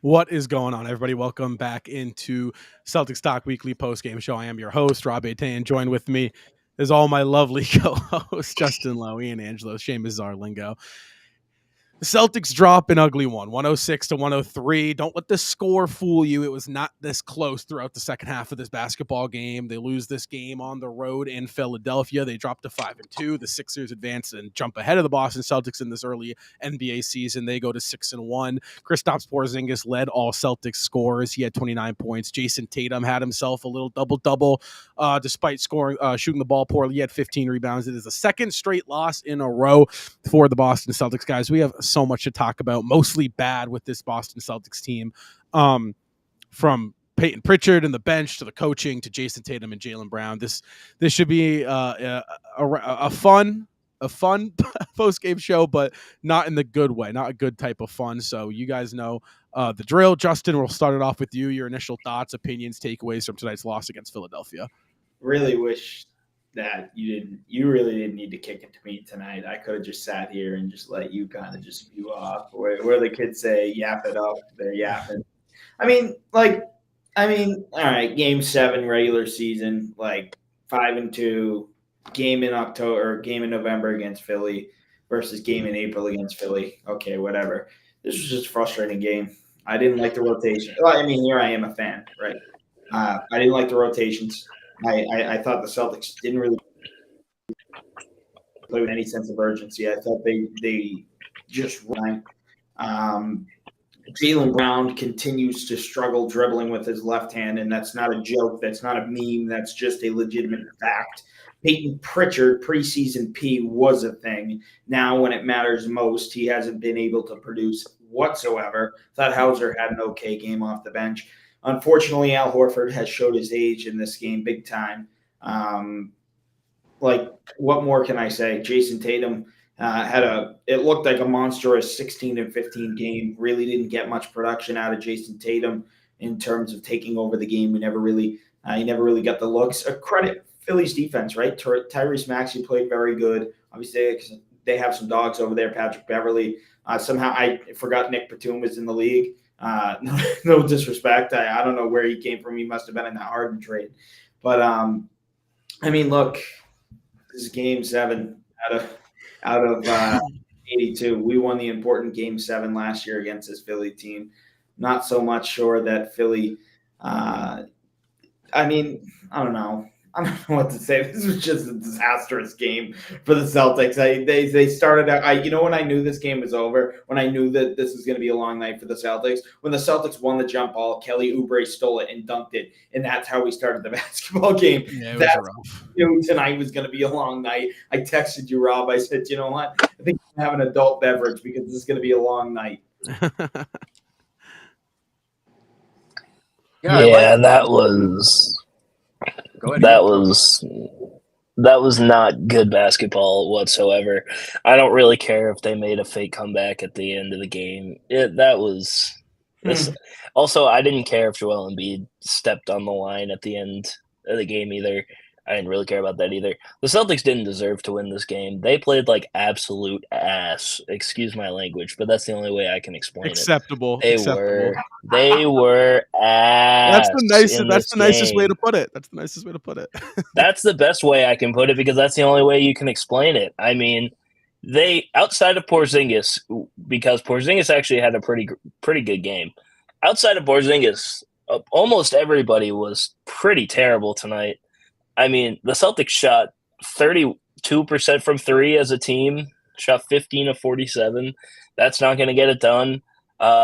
What is going on, everybody? Welcome back into Celtics Talk Weekly Post-Game Show. I am your host, Rob Atain. Joined with me is all my lovely co-hosts, Justin Lowe, IIanangelo, Seamus IG. The Celtics drop an ugly one, 106 to 103. Don't let the score fool you. It was not this close throughout the second half of this basketball game. They lose this game on the road in Philadelphia. They drop to 5-2. The Sixers advance and jump ahead of the Boston Celtics in this early NBA season. They go to 6-1. Kristaps Porzingis led all Celtics scorers. He had 29 points. Jason Tatum had himself a little double-double despite shooting the ball poorly. He had 15 rebounds. It is the second straight loss in a row for the Boston Celtics, guys. We have so much to talk about, mostly bad with this Boston Celtics team, from Peyton Pritchard and the bench to the coaching to Jason Tatum and Jaylen Brown. This should be a fun post-game show, but not in the good way, not a good type of fun. So you guys know the drill. Justin, we'll start it off with you. Your initial thoughts, opinions, takeaways from tonight's loss against Philadelphia. Really wish that you really didn't need to kick it to me tonight. I could have just sat here and just let you kind of just spew off. Where the kids say, yap it up, they're yapping. I mean, all right, game 7, regular season, 5-2, game in October, game in November against Philly versus game in April against Philly. Okay, whatever. This was just a frustrating game. I didn't like the rotation. Well, I mean, here I am a fan, right? I didn't like the rotations. I thought the Celtics didn't really play with any sense of urgency. I thought they just ran. Jaylen Brown continues to struggle dribbling with his left hand, and that's not a joke. That's not a meme. That's just a legitimate fact. Peyton Pritchard, preseason P, was a thing. Now, when it matters most, he hasn't been able to produce whatsoever. Thought Hauser had an okay game off the bench. Unfortunately, Al Horford has showed his age in this game big time. What more can I say? Jason Tatum it looked like a monstrous 16-15 game. Really didn't get much production out of Jason Tatum in terms of taking over the game. He never really got the looks. Credit Philly's defense, right? Tyrese Maxey played very good. Obviously, they have some dogs over there. Patrick Beverley. Somehow I forgot Nick Batum was in the league. No disrespect. I don't know where he came from. He must have been in the Harden trade. But, look, this is game 7 out of 82. We won the important game 7 last year against this Philly team. Not so much sure that Philly I don't know. I don't know what to say. This was just a disastrous game for the Celtics. They started out. When I knew this game was over, when I knew that this was going to be a long night for the Celtics, when the Celtics won the jump ball, Kelly Oubre stole it and dunked it, and that's how we started the basketball game. Yeah, it was rough. Tonight was going to be a long night. I texted you, Rob. I said, you know what? I think I'm have an adult beverage because this is going to be a long night. That was. That was not good basketball whatsoever. I don't really care if they made a fake comeback at the end of the game. Also, I didn't care if Joel Embiid stepped on the line at the end of the game either. I didn't really care about that either. The Celtics didn't deserve to win this game. They played like absolute ass. Excuse my language, but that's the only way I can explain Acceptable. it. They were ass. That's the nicest way to put it. That's the nicest way to put it. That's the best way I can put it because that's the only way you can explain it. I mean, they outside of Porzingis, because Porzingis actually had a pretty good game. Outside of Porzingis, almost everybody was pretty terrible tonight. I mean, the Celtics shot 32% from 3 as a team, shot 15 of 47. That's not going to get it done.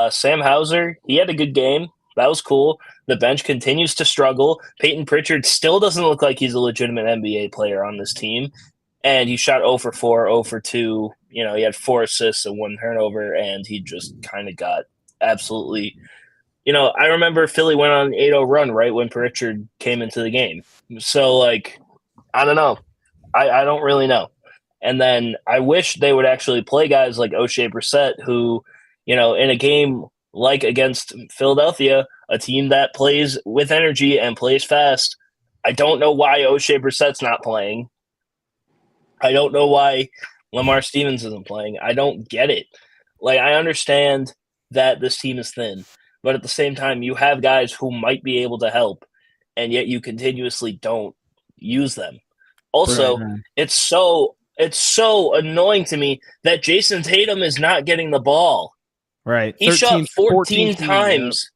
Sam Hauser, he had a good game. That was cool. The bench continues to struggle. Peyton Pritchard still doesn't look like he's a legitimate NBA player on this team. And he shot 0 for 4, 0 for 2. He had 4 assists and 1 turnover, and he just kind of got absolutely – I remember Philly went on an 8-0 run right when Pritchard came into the game. So, I don't know. I don't really know. And then I wish they would actually play guys like O'Shea Brissett who, in a game like against Philadelphia, a team that plays with energy and plays fast, I don't know why O'Shea Brissett's not playing. I don't know why Lamar Stevens isn't playing. I don't get it. I understand that this team is thin. but at the same time, you have guys who might be able to help, and yet you continuously don't use them. Also, Right. it's so annoying to me that Jason Tatum is not getting the ball. Right. He shot 14 14 times.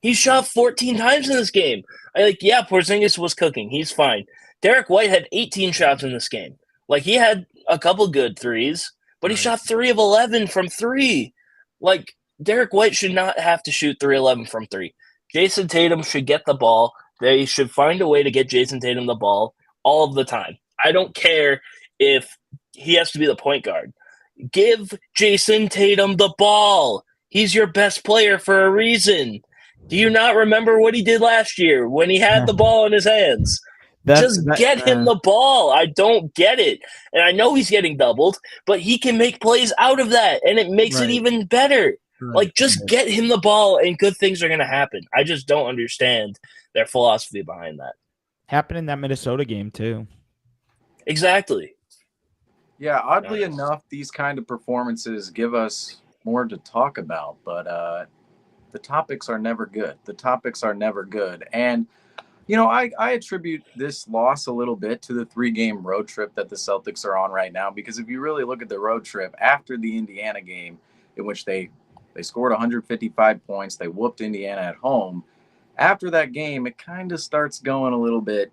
He shot 14 times in this game. Yeah, Porzingis was cooking. He's fine. Derek White had 18 shots in this game. Like, he had a couple good threes, but he shot 3 of 11 from 3. Like, Derek White should not have to shoot 3-11 from 3. Jason Tatum should get the ball. They should find a way to get Jason Tatum the ball all of the time. I don't care if he has to be the point guard. Give Jason Tatum the ball. He's your best player for a reason. Do you not remember what he did last year when he had the ball in his hands? Get him the ball. I don't get it. And I know he's getting doubled, but he can make plays out of that, and it makes it even better. Like, just get him the ball, and good things are going to happen. I just don't understand their philosophy behind that. Happened in that Minnesota game, too. Exactly. Yeah, oddly enough, these kind of performances give us more to talk about, but the topics are never good. And, you know, I attribute this loss a little bit to the 3-game road trip that the Celtics are on right now, because if you really look at the road trip after the Indiana game, in which they scored 155 points, they whooped Indiana at home. After that game, it kind of starts going a little bit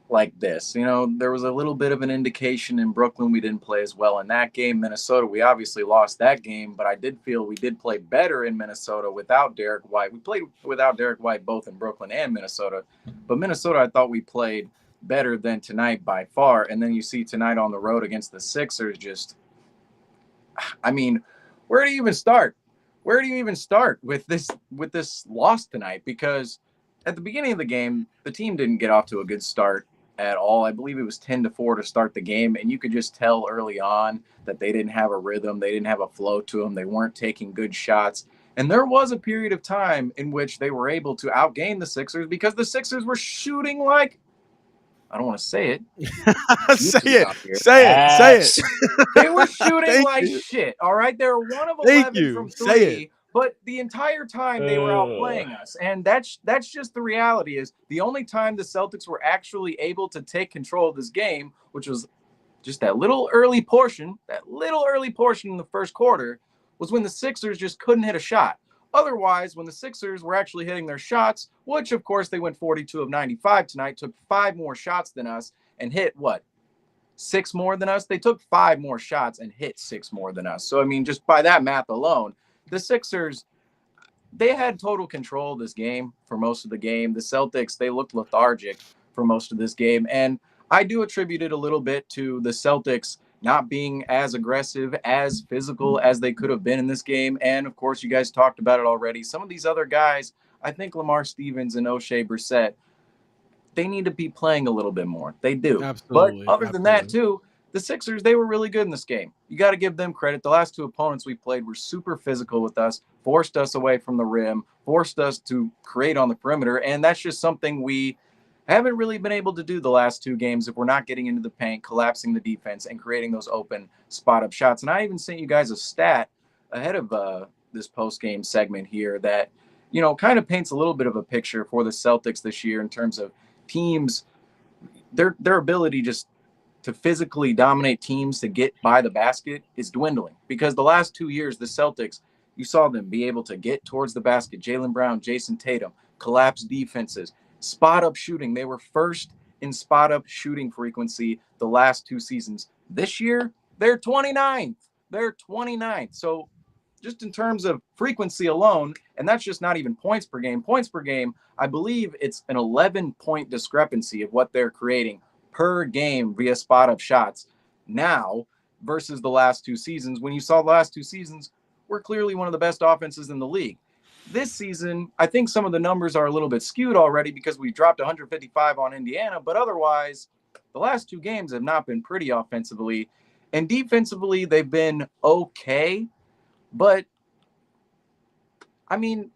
like this. You know, there was a little bit of an indication in Brooklyn we didn't play as well in that game. Minnesota, we obviously lost that game, but I did feel we did play better in Minnesota without Derek White. We played without Derek White both in Brooklyn and Minnesota, but Minnesota, I thought we played better than tonight by far. And then you see tonight on the road against the Sixers, just, I mean, where do you even start? Where do you even start with this loss tonight? Because at the beginning of the game, the team didn't get off to a good start at all. I believe it was 10-4 to start the game, and you could just tell early on that they didn't have a rhythm, they didn't have a flow to them, they weren't taking good shots. And there was a period of time in which they were able to outgain the Sixers because the Sixers were shooting like, I don't want to say it. Say it. They were shooting like shit, all right? They were 1 of 11 from 3. But the entire time they were outplaying us. And that's just the reality. Is the only time the Celtics were actually able to take control of this game, which was just that little early portion in the first quarter, was when the Sixers just couldn't hit a shot. Otherwise, when the Sixers were actually hitting their shots, which of course they went 42 of 95 tonight, took 5 more shots than us and hit 6 more than us? They took 5 more shots and hit 6 more than us. So, I mean, just by that math alone, the Sixers, they had total control of this game for most of the game. The Celtics, they looked lethargic for most of this game. And I do attribute it a little bit to the Celtics not being as aggressive, as physical as they could have been in this game. And, of course, you guys talked about it already. Some of these other guys, I think Lamar Stevens and O'Shea Brissett, they need to be playing a little bit more. They do. Absolutely. But other than that, too, the Sixers, they were really good in this game. You got to give them credit. The last 2 opponents we played were super physical with us, forced us away from the rim, forced us to create on the perimeter, and that's just something we haven't really been able to do the last 2 games if we're not getting into the paint, collapsing the defense, and creating those open spot-up shots. And I even sent you guys a stat ahead of this post-game segment here that, you know, kind of paints a little bit of a picture for the Celtics this year in terms of teams, their ability just to physically dominate teams to get by the basket is dwindling, because the last 2 years, the Celtics, you saw them be able to get towards the basket. Jaylen Brown, Jason Tatum, collapse defenses, spot up shooting. They were first in spot up shooting frequency the last 2 seasons. This year, they're 29th. So just in terms of frequency alone, and that's just not even points per game. Points per game, I believe it's an 11-point discrepancy of what they're creating per game via spot-up shots now versus the last 2 seasons. When you saw the last 2 seasons, we're clearly one of the best offenses in the league. This season, I think some of the numbers are a little bit skewed already because we dropped 155 on Indiana, but otherwise, the last 2 games have not been pretty offensively. And defensively, they've been okay, but, I mean,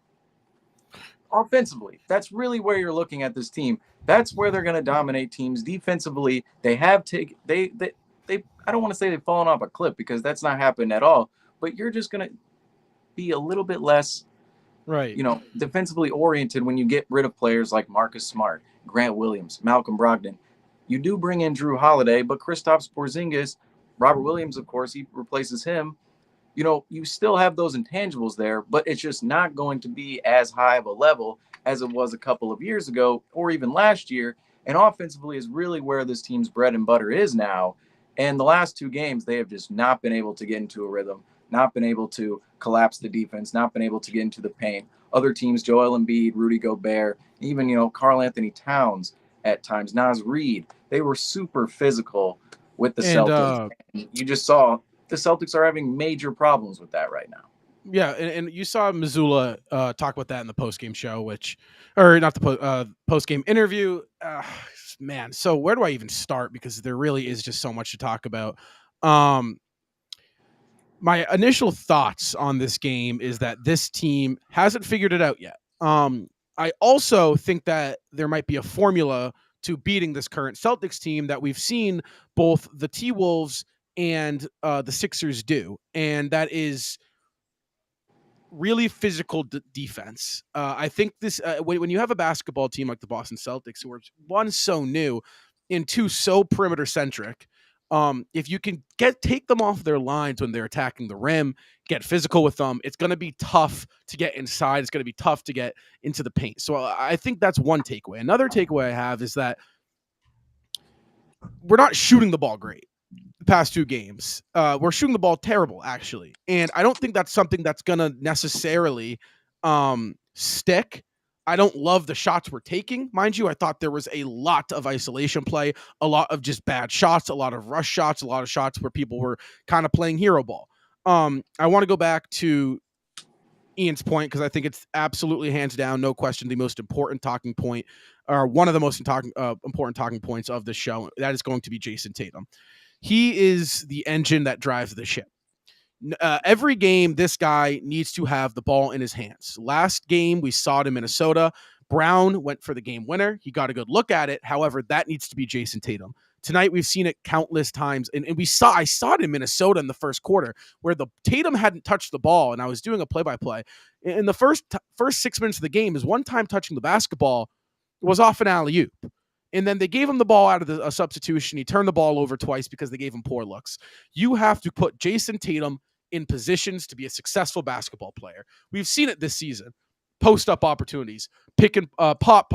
offensively, that's really where you're looking at this team. That's where they're going to dominate teams. Defensively, they have taken I don't want to say they've fallen off a cliff because that's not happened at all, but you're just going to be a little bit less Right. defensively oriented when you get rid of players like Marcus Smart, Grant Williams, Malcolm Brogdon. You do bring in Drew Holiday, but Kristaps Porzingis, Robert Williams, of course, he replaces him. You still have those intangibles there, but it's just not going to be as high of a level as it was a couple of years ago or even last year. And offensively is really where this team's bread and butter is now. And the last 2 games, they have just not been able to get into a rhythm, not been able to collapse the defense, not been able to get into the paint. Other teams, Joel Embiid, Rudy Gobert, even, Karl Anthony Towns at times, Naz Reid, they were super physical with the Celtics. And you just saw the Celtics are having major problems with that right now. Yeah, and you saw Missoula talk about that in the post-game show, or not the post-game interview. Man, so where do I even start? Because there really is just so much to talk about. My initial thoughts on this game is that this team hasn't figured it out yet. I also think that there might be a formula to beating this current Celtics team that we've seen both the T-Wolves and the Sixers do, and that is really physical defense. I think this when you have a basketball team like the Boston Celtics, who are one so new and two so perimeter centric, if you can take them off their lines when they're attacking the rim, get physical with them, it's going to be tough to get inside. It's going to be tough to get into the paint. So I think that's one takeaway. Another takeaway I have is that we're not shooting the ball great. The past 2 games, we're shooting the ball terrible, actually, and I don't think that's something that's gonna necessarily stick. I don't love the shots we're taking, mind you. I thought there was a lot of isolation play, a lot of just bad shots, a lot of rush shots, a lot of shots where people were kind of playing hero ball. I want to go back to Ian's point because I think it's absolutely hands down, no question, the most important talking point, or one of the most important talking points of the show. That is going to be Jason Tatum. He is the engine that drives the ship. Every game, this guy needs to have the ball in his hands. Last game, we saw it in Minnesota. Brown went for the game winner. He got a good look at it. However, that needs to be Jason Tatum. Tonight, we've seen it countless times, and I saw it in Minnesota in the first quarter where the Tatum hadn't touched the ball, and I was doing a play-by-play. In the first 6 minutes of the game, his one time touching the basketball was off an alley-oop. And then they gave him the ball out of a substitution. He turned the ball over twice because they gave him poor looks. You have to put Jason Tatum in positions to be a successful basketball player. We've seen it this season. Post-up opportunities, pick and pop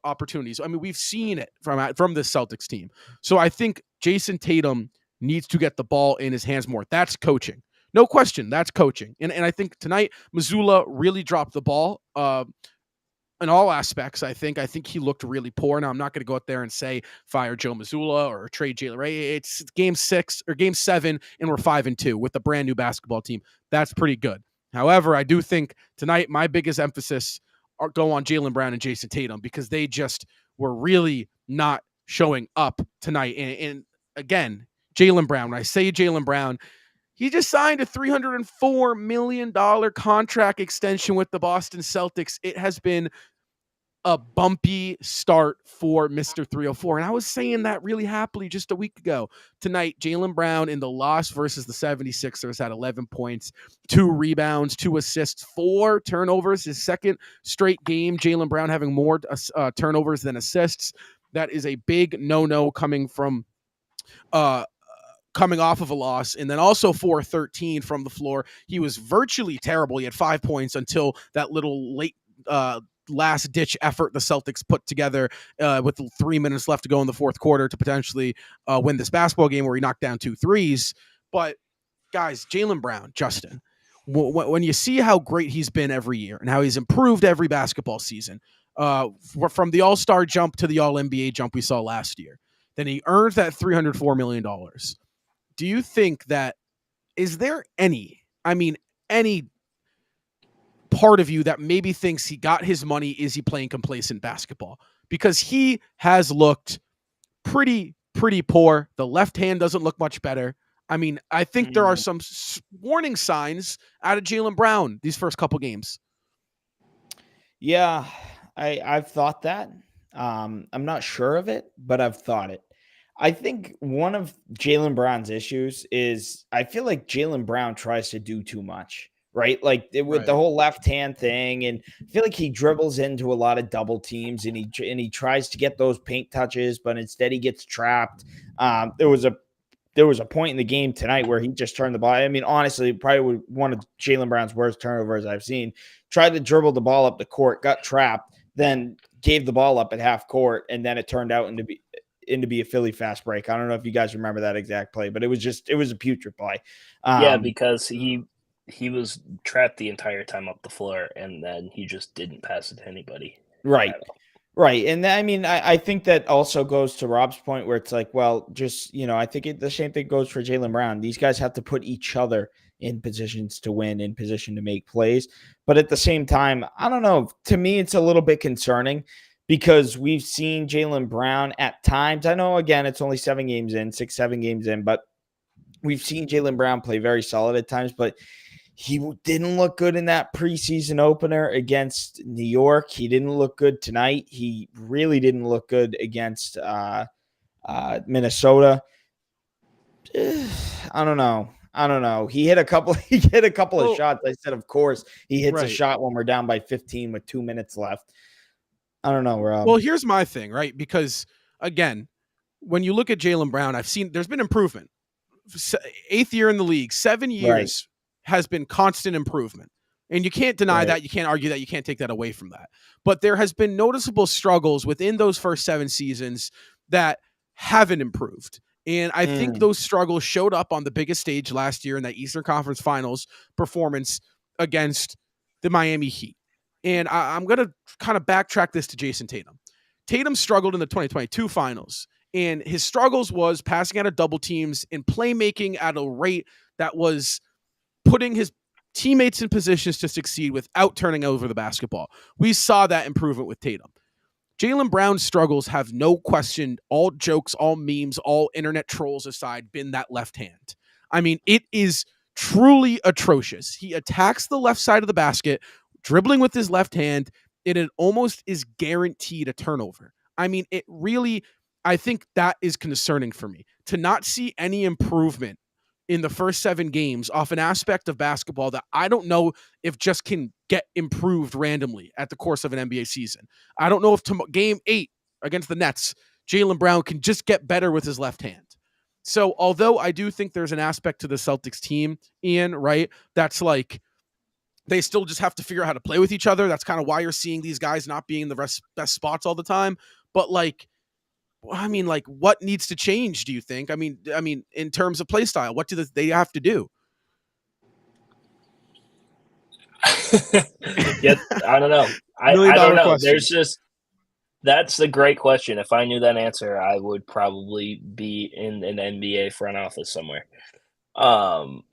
opportunities. I mean, we've seen it from this Celtics team. So I think Jason Tatum needs to get the ball in his hands more. That's coaching. No question, that's coaching. And I think tonight, Missoula really dropped the ball. In all aspects, I think he looked really poor. Now, I'm not going to go out there and say fire Joe Mazzulla or trade Jalen Ray. It's game 7, and we're 5-2 with a brand new basketball team. That's pretty good. However, I do think tonight my biggest emphasis go on Jaylen Brown and Jason Tatum because they just were really not showing up tonight. And again, Jaylen Brown. When I say Jaylen Brown, he just signed a $304 million contract extension with the Boston Celtics. It has been a bumpy start for Mr. 304. And I was saying that really happily just a week ago. Tonight, Jaylen Brown in the loss versus the 76ers had 11 points, 2 rebounds, 2 assists, 4 turnovers. His second straight game, Jaylen Brown having more turnovers than assists. That is a big no-no coming off of a loss, and then also 4-13 from the floor. He was virtually terrible. He had 5 points until that little late last-ditch effort the Celtics put together with 3 minutes left to go in the fourth quarter to potentially win this basketball game where he knocked down 2 threes. But, guys, Jaylen Brown, Justin, when you see how great he's been every year and how he's improved every basketball season, from the All-Star jump to the All-NBA jump we saw last year, then he earned that $304 million. Do you think that is there any part of you that maybe thinks he got his money? Is he playing complacent basketball? Because he has looked pretty poor. The left hand doesn't look much better. I mean, I think there are some warning signs out of Jaylen Brown these first couple games. Yeah, I've thought that. I'm not sure of it, but I've thought it. I think one of Jaylen Brown's issues is I feel like Jaylen Brown tries to do too much. right? Like with the Right. whole left hand thing, and I feel like he dribbles into a lot of double teams, and he tries to get those paint touches, but instead he gets trapped. There was a point in the game tonight where he just turned the ball. I mean, honestly, probably one of Jaylen Brown's worst turnovers I've seen. Tried to dribble the ball up the court, got trapped, then gave the ball up at half court, and then it turned out into be a Philly fast break. I don't know if you guys remember that exact play, but it was a putrid play. Yeah, because he was trapped the entire time up the floor, and then he just didn't pass it to anybody. Right. Right. And I mean, I think that also goes to Rob's point where it's like, well, just, I think the same thing goes for Jaylen Brown. These guys have to put each other in positions to win, in position to make plays. But at the same time, I don't know. To me, it's a little bit concerning because we've seen Jaylen Brown at times. I know, again, it's only 7 games in, 7 games in, but we've seen Jaylen Brown play very solid at times, but he didn't look good in that preseason opener against New York. He didn't look good tonight. He really didn't look good against Minnesota. I don't know. He hit a couple of shots. I said, of course, he hits a shot when we're down by 15 with 2 minutes left. I don't know, Rob. Well, here's my thing, right? Because again, when you look at Jaylen Brown, there's been improvement. 8th year in the league, 7 years has been constant improvement. And you can't deny that. You can't argue that. You can't take that away from that. But there has been noticeable struggles within those first 7 seasons that haven't improved. And I think those struggles showed up on the biggest stage last year in that Eastern Conference Finals performance against the Miami Heat. And I'm going to kind of backtrack this to Jason Tatum. Tatum struggled in the 2022 Finals. And his struggles was passing out of double teams and playmaking at a rate that was putting his teammates in positions to succeed without turning over the basketball. We saw that improvement with Tatum. Jaylen Brown's struggles have no question, all jokes, all memes, all internet trolls aside, been that left hand. I mean, it is truly atrocious. He attacks the left side of the basket, dribbling with his left hand, and it almost is guaranteed a turnover. I mean, it really, I think that is concerning for me. To not see any improvement in the first 7 games off an aspect of basketball that I don't know if just can get improved randomly at the course of an NBA season. I don't know if game 8 against the Nets, Jaylen Brown can just get better with his left hand. So although I do think there's an aspect to the Celtics team, Ian, right, that's like they still just have to figure out how to play with each other. That's kind of why you're seeing these guys not being in the best spots all the time. But like, I mean, like, what needs to change, do you think? I mean, in terms of play style, what do they have to do? Yeah, I don't know. I don't know. Question. That's a great question. If I knew that answer, I would probably be in an NBA front office somewhere. And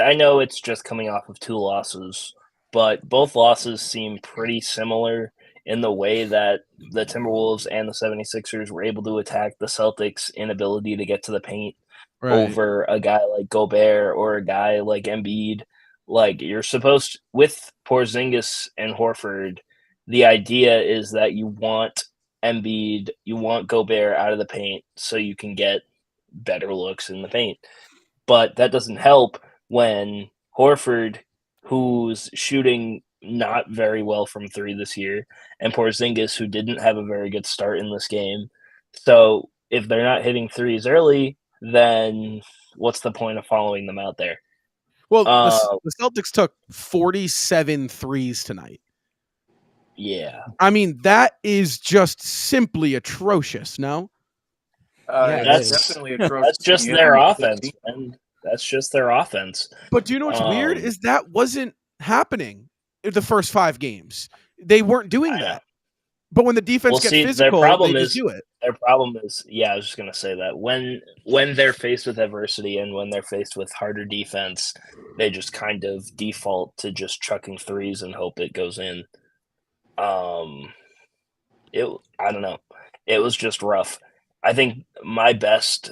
I know it's just coming off of 2 losses, but both losses seem pretty similar in the way that the Timberwolves and the 76ers were able to attack the Celtics' inability to get to the paint over a guy like Gobert or a guy like Embiid. Like, you're supposed, with Porzingis and Horford, the idea is that you want Embiid, you want Gobert out of the paint so you can get better looks in the paint. But that doesn't help when Horford, who's shooting not very well from 3 this year, and Porzingis, who didn't have a very good start in this game. So if they're not hitting threes early, then what's the point of following them out there? Well, the Celtics took 47 threes tonight. Yeah. I mean, that is just simply atrocious, no? That's definitely atrocious. That's just their offense, and that's just their offense. But do you know what's weird is that wasn't happening in the first 5 games. They weren't doing that. But when the defense gets physical, they just do it. Their problem is, I was just going to say that when they're faced with adversity and when they're faced with harder defense, they just kind of default to just chucking threes and hope it goes in. I don't know. It was just rough. I think my best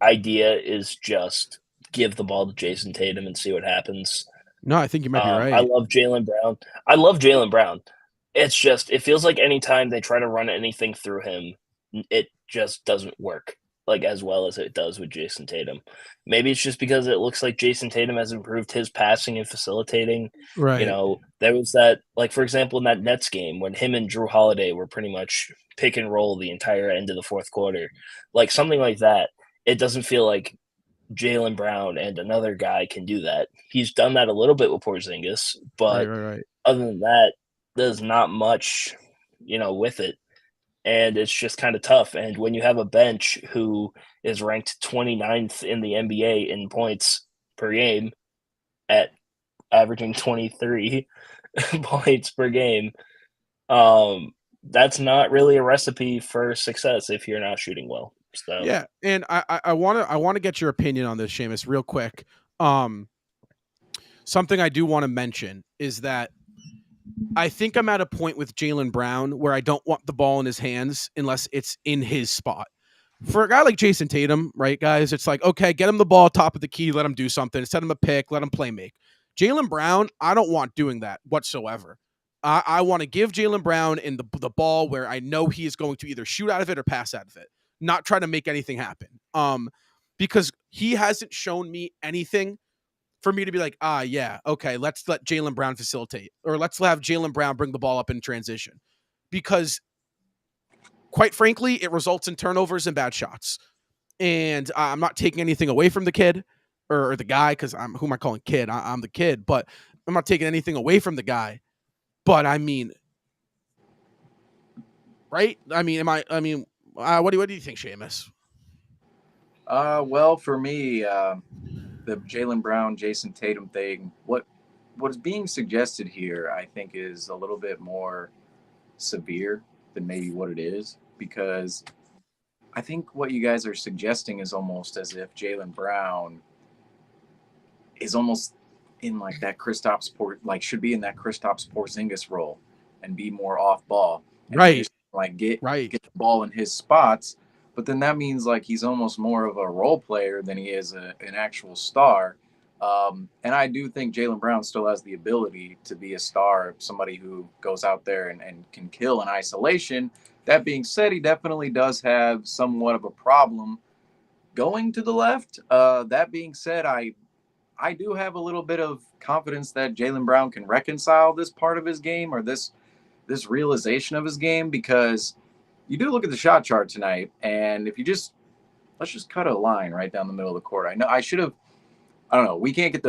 idea is just give the ball to Jason Tatum and see what happens. No, I think you might be right. I love Jaylen Brown. It's just, it feels like anytime they try to run anything through him, it just doesn't work. like as well as it does with Jason Tatum. Maybe it's just because it looks like Jason Tatum has improved his passing and facilitating. Right. There was that, like, for example, in that Nets game when him and Drew Holiday were pretty much pick and roll the entire end of the fourth quarter, like something like that. It doesn't feel like Jaylen Brown and another guy can do that. He's done that a little bit with Porzingis, but Right. other than that, there's not much, with it. And it's just kind of tough. And when you have a bench who is ranked 29th in the NBA in points per game at averaging 23 points per game, that's not really a recipe for success if you're not shooting well. So Yeah, and I want to get your opinion on this, Seamus, real quick. Something I do want to mention is that I think I'm at a point with Jaylen Brown where I don't want the ball in his hands unless it's in his spot. For a guy like Jason Tatum, right, guys, it's like, okay, get him the ball top of the key, let him do something, set him a pick, let him play make. Jaylen Brown, I don't want doing that whatsoever. I want to give Jaylen Brown in the ball where I know he is going to either shoot out of it or pass out of it, not try to make anything happen. Because he hasn't shown me anything for me to be like, yeah, okay, let's let Jaylen Brown facilitate, or let's have Jaylen Brown bring the ball up in transition. Because quite frankly, it results in turnovers and bad shots. And I'm not taking anything away from the kid or the guy, because who am I calling kid? I'm the kid, but I'm not taking anything away from the guy. But I mean, right? I mean, what do you think, Seamus? Well, for me, the Jaylen Brown, Jason Tatum thing, what is being suggested here, I think, is a little bit more severe than maybe what it is, because I think what you guys are suggesting is almost as if Jaylen Brown is almost in like that should be in that Kristaps Porzingis role and be more off ball, and Right. just like get Right. the ball in his spots. But then that means like he's almost more of a role player than he is an actual star. And I do think Jaylen Brown still has the ability to be a star, somebody who goes out there and can kill in isolation. That being said, he definitely does have somewhat of a problem going to the left. That being said, I do have a little bit of confidence that Jaylen Brown can reconcile this part of his game, or this realization of his game, because you do look at the shot chart tonight, and if you let's just cut a line right down the middle of the court. I know I should have. I don't know. We can't get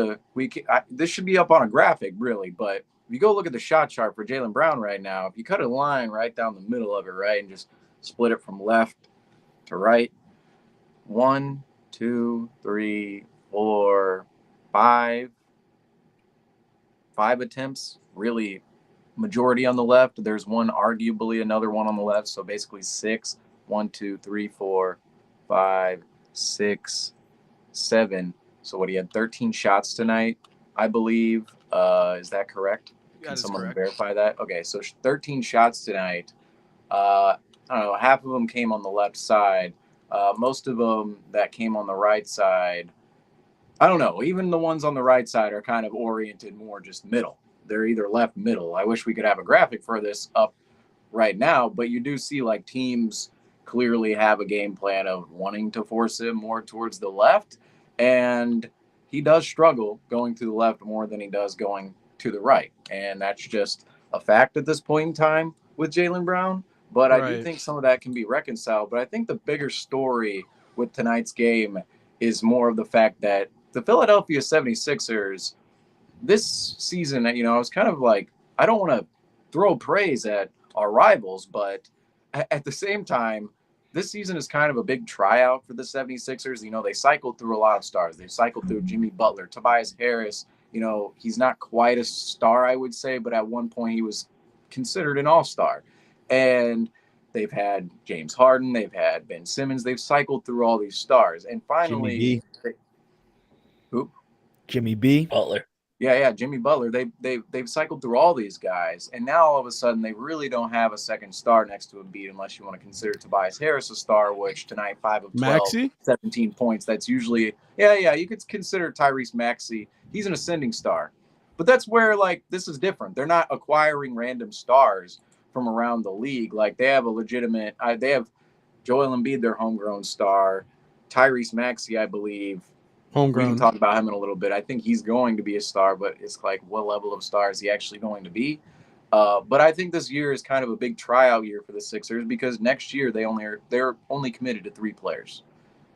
this should be up on a graphic, really. But if you go look at the shot chart for Jaylen Brown right now, if you cut a line right down the middle of it, right, and just split it from left to right, 1, 2, 3, 4, 5 attempts, really majority on the left. There's one, arguably another one on the left. So basically 6, 1, 2, 3, 4, 5, 6, 7. So what, he had 13 shots tonight, I believe. Is that correct? Can someone verify that? Okay, so 13 shots tonight. I don't know, half of them came on the left side. Most of them that came on the right side, I don't know. Even the ones on the right side are kind of oriented more just middle. They're either left, middle. I wish we could have a graphic for this up right now, but you do see like teams clearly have a game plan of wanting to force him more towards the left. And he does struggle going to the left more than he does going to the right. And that's just a fact at this point in time with Jaylen Brown. But I do think some of that can be reconciled. But I think the bigger story with tonight's game is more of the fact that the Philadelphia 76ers this season, I was kind of like, I don't want to throw praise at our rivals, but at the same time, this season is kind of a big tryout for the 76ers. They cycled through a lot of stars. They cycled through Jimmy Butler, Tobias Harris. He's not quite a star, I would say, but at one point he was considered an all-star. And they've had James Harden. They've had Ben Simmons. They've cycled through all these stars. And finally, Jimmy B. Butler. Yeah, Jimmy Butler. They've cycled through all these guys, and now all of a sudden they really don't have a second star next to Embiid, unless you want to consider Tobias Harris a star, which tonight 5 of 12, Maxey? 17 points. That's usually you could consider Tyrese Maxey. He's an ascending star, but that's where like this is different. They're not acquiring random stars from around the league. Like they have a legitimate. They have Joel Embiid, their homegrown star. Tyrese Maxey, I believe. Homegrown. We can talk about him in a little bit. I think he's going to be a star, but it's like, what level of star is he actually going to be? But I think this year is kind of a big tryout year for the Sixers because next year they're only committed to 3 players.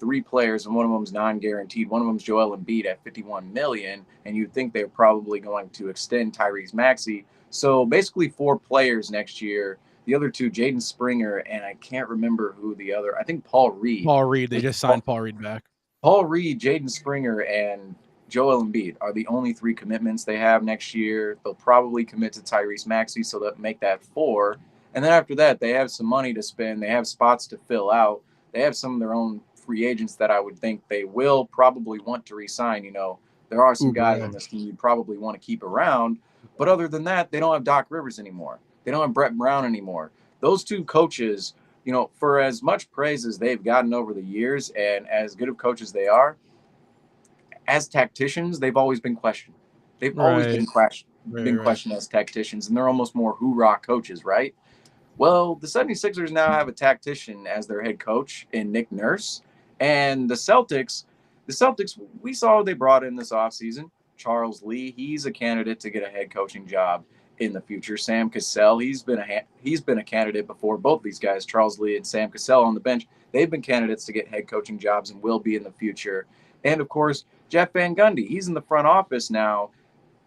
3 players, and one of them's non-guaranteed. One of them's Joel Embiid at $51 million, and you'd think they're probably going to extend Tyrese Maxey. So basically 4 players next year. The other 2, Jaden Springer, and I can't remember who the other. I think Paul Reed. Paul Reed. They just signed Paul Reed back. Paul Reed, Jaden Springer, and Joel Embiid are the only 3 commitments they have next year. They'll probably commit to Tyrese Maxey, so that make that 4. And then after that, they have some money to spend. They have spots to fill out. They have some of their own free agents that I would think they will probably want to re-sign. You know, there are some guys on this team you probably want to keep around. But other than that, they don't have Doc Rivers anymore. They don't have Brett Brown anymore. Those 2 coaches, you know, for as much praise as they've gotten over the years and as good of coaches they are, as tacticians, they've always been questioned. They've always been questioned as tacticians, and they're almost more hoorah coaches, right? Well, the 76ers now have a tactician as their head coach in Nick Nurse. And the Celtics, we saw what they brought in this offseason. Charles Lee, he's a candidate to get a head coaching job in the future. Sam Cassell, he's been a candidate before. Both these guys, Charles Lee and Sam Cassell on the bench, they've been candidates to get head coaching jobs and will be in the future. And of course, Jeff Van Gundy, he's in the front office now.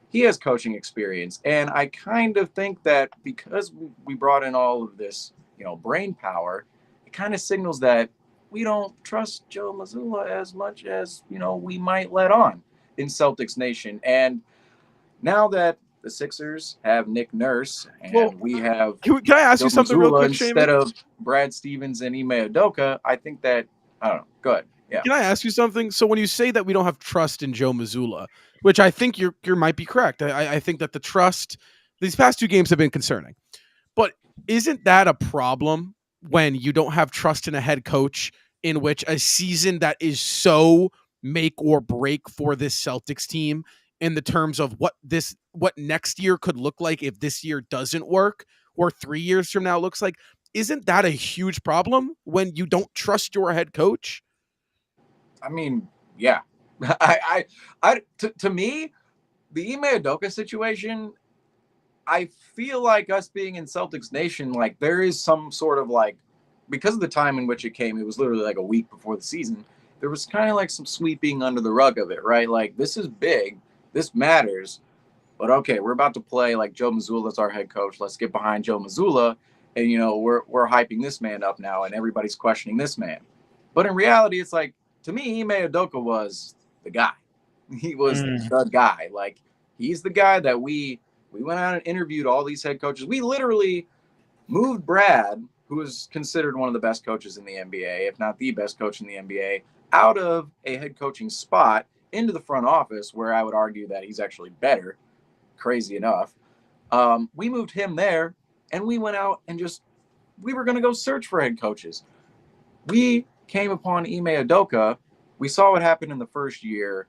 He has coaching experience. And I kind of think that because we brought in all of this, you know, brain power, it kind of signals that we don't trust Joe Mazzulla as much as, you know, we might let on in Celtics Nation. And now that the Sixers have Nick Nurse and we have can I ask Joe you something Mazzulla real quick, instead Seamus? of Brad Stevens and Ime Udoka, I think that, I don't know, go ahead. Yeah. Can I ask you something? So when you say that we don't have trust in Joe Mazzulla, which I think you might be correct. I think that the trust, these past 2 games have been concerning. But isn't that a problem when you don't have trust in a head coach in which a season that is so make or break for this Celtics team in the terms of what next year could look like if this year doesn't work or 3 years from now looks like? Isn't that a huge problem when you don't trust your head coach? I mean, yeah. To me, the Ime Udoka situation, I feel like us being in Celtics Nation, like there is some sort of like, because of the time in which it came, it was literally like a week before the season. There was kind of like some sweeping under the rug of it, right? Like, this is big, this matters, but okay, we're about to play like Joe Mazzulla's our head coach. Let's get behind Joe Mazzulla, and you know we're hyping this man up now, and everybody's questioning this man. But in reality, it's like, to me, Ime Udoka was the guy. He was the guy. Like, he's the guy that we went out and interviewed all these head coaches. We literally moved Brad, who is considered one of the best coaches in the NBA, if not the best coach in the NBA, out of a head coaching spot into the front office, where I would argue that he's actually better, crazy enough. We moved him there, and we went out and we were going to go search for head coaches. We came upon Ime Udoka. We saw what happened in the first year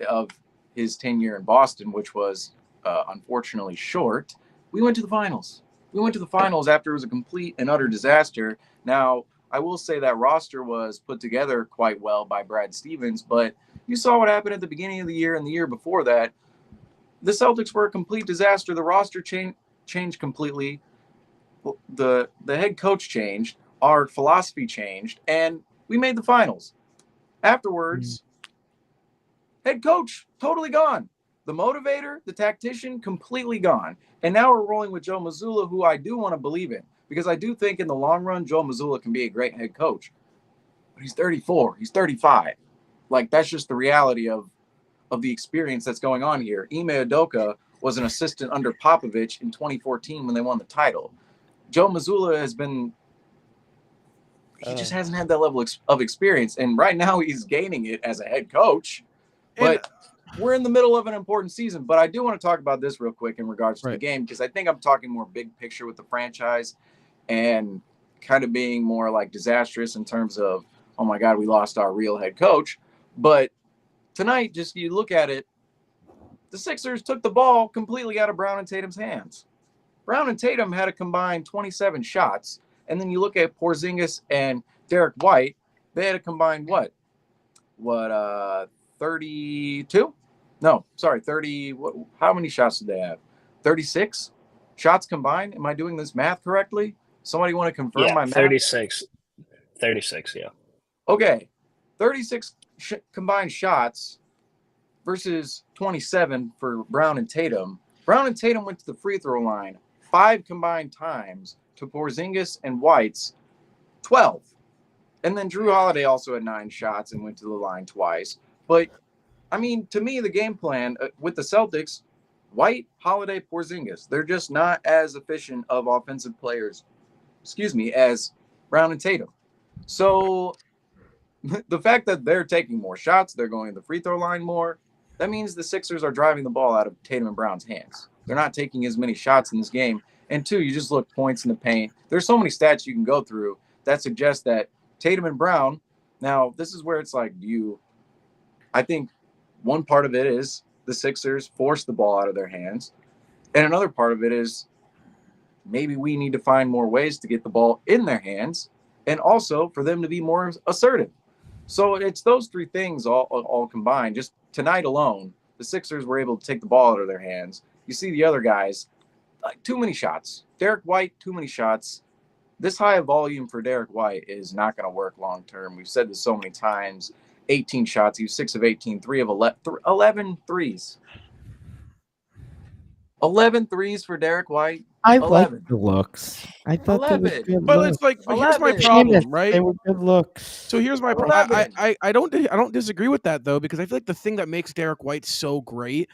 of his tenure in Boston, which was unfortunately short. We went to the finals. We went to the finals after it was a complete and utter disaster. Now, I will say that roster was put together quite well by Brad Stevens, but you saw what happened at the beginning of the year and the year before that. The Celtics were a complete disaster. The roster changed completely. The head coach changed. Our philosophy changed, and we made the finals. Afterwards, head coach totally gone. The motivator, the tactician, completely gone. And now we're rolling with Joe Mazzulla, who I do want to believe in, because I do think in the long run, Joe Mazzulla can be a great head coach. But he's 34. He's 35. Like, that's just the reality of the experience that's going on here. Ime Udoka was an assistant under Popovich in 2014 when they won the title. Joe Mazzulla has been – he just hasn't had that level of experience. And right now he's gaining it as a head coach. But we're in the middle of an important season. But I do want to talk about this real quick in regards to the game, because I think I'm talking more big picture with the franchise and kind of being more like disastrous in terms of, oh, my God, we lost our real head coach. But tonight, just you look at it, the Sixers took the ball completely out of Brown and Tatum's hands. Brown and Tatum had a combined 27 shots. And then you look at Porzingis and Derek White, they had a combined what 32? No, sorry, 30. How many shots did they have? 36 shots combined. Am I doing this math correctly? Somebody want to confirm my math? 36. 36, yeah. Okay, 36 combined shots versus 27 for Brown and Tatum. Brown and Tatum went to the free throw line 5 combined times to Porzingis and White's 12. And then Drew Holiday also had 9 shots and went to the line twice. But, I mean, to me, the game plan with the Celtics, White, Holiday, Porzingis, they're just not as efficient of offensive players, as Brown and Tatum. So the fact that they're taking more shots, they're going to the free throw line more, that means the Sixers are driving the ball out of Tatum and Brown's hands. They're not taking as many shots in this game. And 2, you just look points in the paint. There's so many stats you can go through that suggest that Tatum and Brown, now this is where it's like, I think one part of it is the Sixers force the ball out of their hands. And another part of it is maybe we need to find more ways to get the ball in their hands and also for them to be more assertive. So it's those 3 things all combined. Just tonight alone, the Sixers were able to take the ball out of their hands. You see the other guys, like too many shots. Derek White, too many shots. This high volume for Derek White is not going to work long term. We've said this so many times. 18 shots. He was 6 of 18, 3 of 11 threes. 11 threes for Derek White. I 11. like the looks. I thought they were 11. good But looks. it's like, but here's my 11. problem, right? They were good looks. So here's my problem. 11. I don't disagree with that though, because I feel like the thing that makes Derek White so great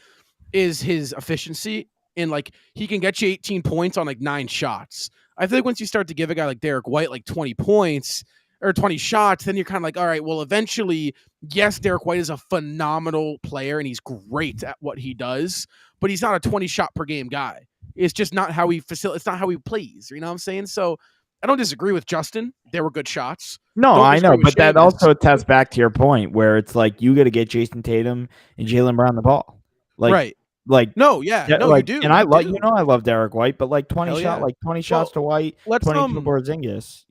is his efficiency. And like he can get you 18 points on like 9 shots. I feel like once you start to give a guy like Derek White like 20 points or 20 shots, then you're kind of like, all right, well, eventually, yes, Derek White is a phenomenal player and he's great at what he does, but he's not a 20 shot per game guy. It's just not how he it's not how he plays. You know what I'm saying? So I don't disagree with Justin. There were good shots. No, Don't I know, disagree with but that Seamus. also attests back to your point where it's like you got to get Jason Tatum and Jaylen Brown the ball. Like, right. Like No, yeah, no, like, you do. and I love, do. I love Derek White, but like 20 Hell shot, yeah. like 20 shots to White, let's 20 to Porzingis.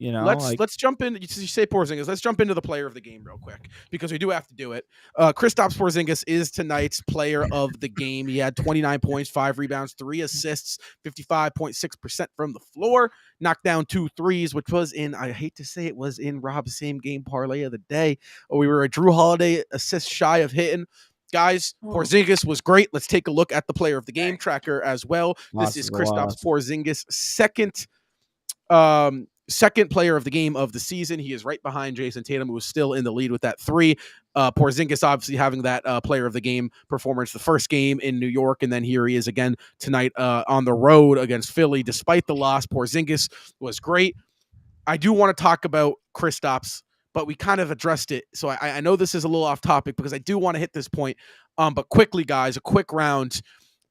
Let's jump in. You say Porzingis. Let's jump into the player of the game real quick because we do have to do it. Kristaps Porzingis is tonight's player of the game. He had 29 points, 5 rebounds, 3 assists, 55.6% from the floor, knocked down 2 threes, which was I hate to say it was in Rob's same game parlay of the day. We were a Drew Holiday assist shy of hitting. Guys, Porzingis was great. Let's take a look at the player of the game tracker as well. This is Kristaps Porzingis' second player of the game of the season. He is right behind Jason Tatum, who was still in the lead with that 3. Porzingis obviously having that player of the game performance the first game in New York, and then here he is again tonight on the road against Philly. Despite the loss, Porzingis was great. I do want to talk about Kristaps, but we kind of addressed it. So I know this is a little off topic because I do want to hit this point. But quickly, guys, a quick round.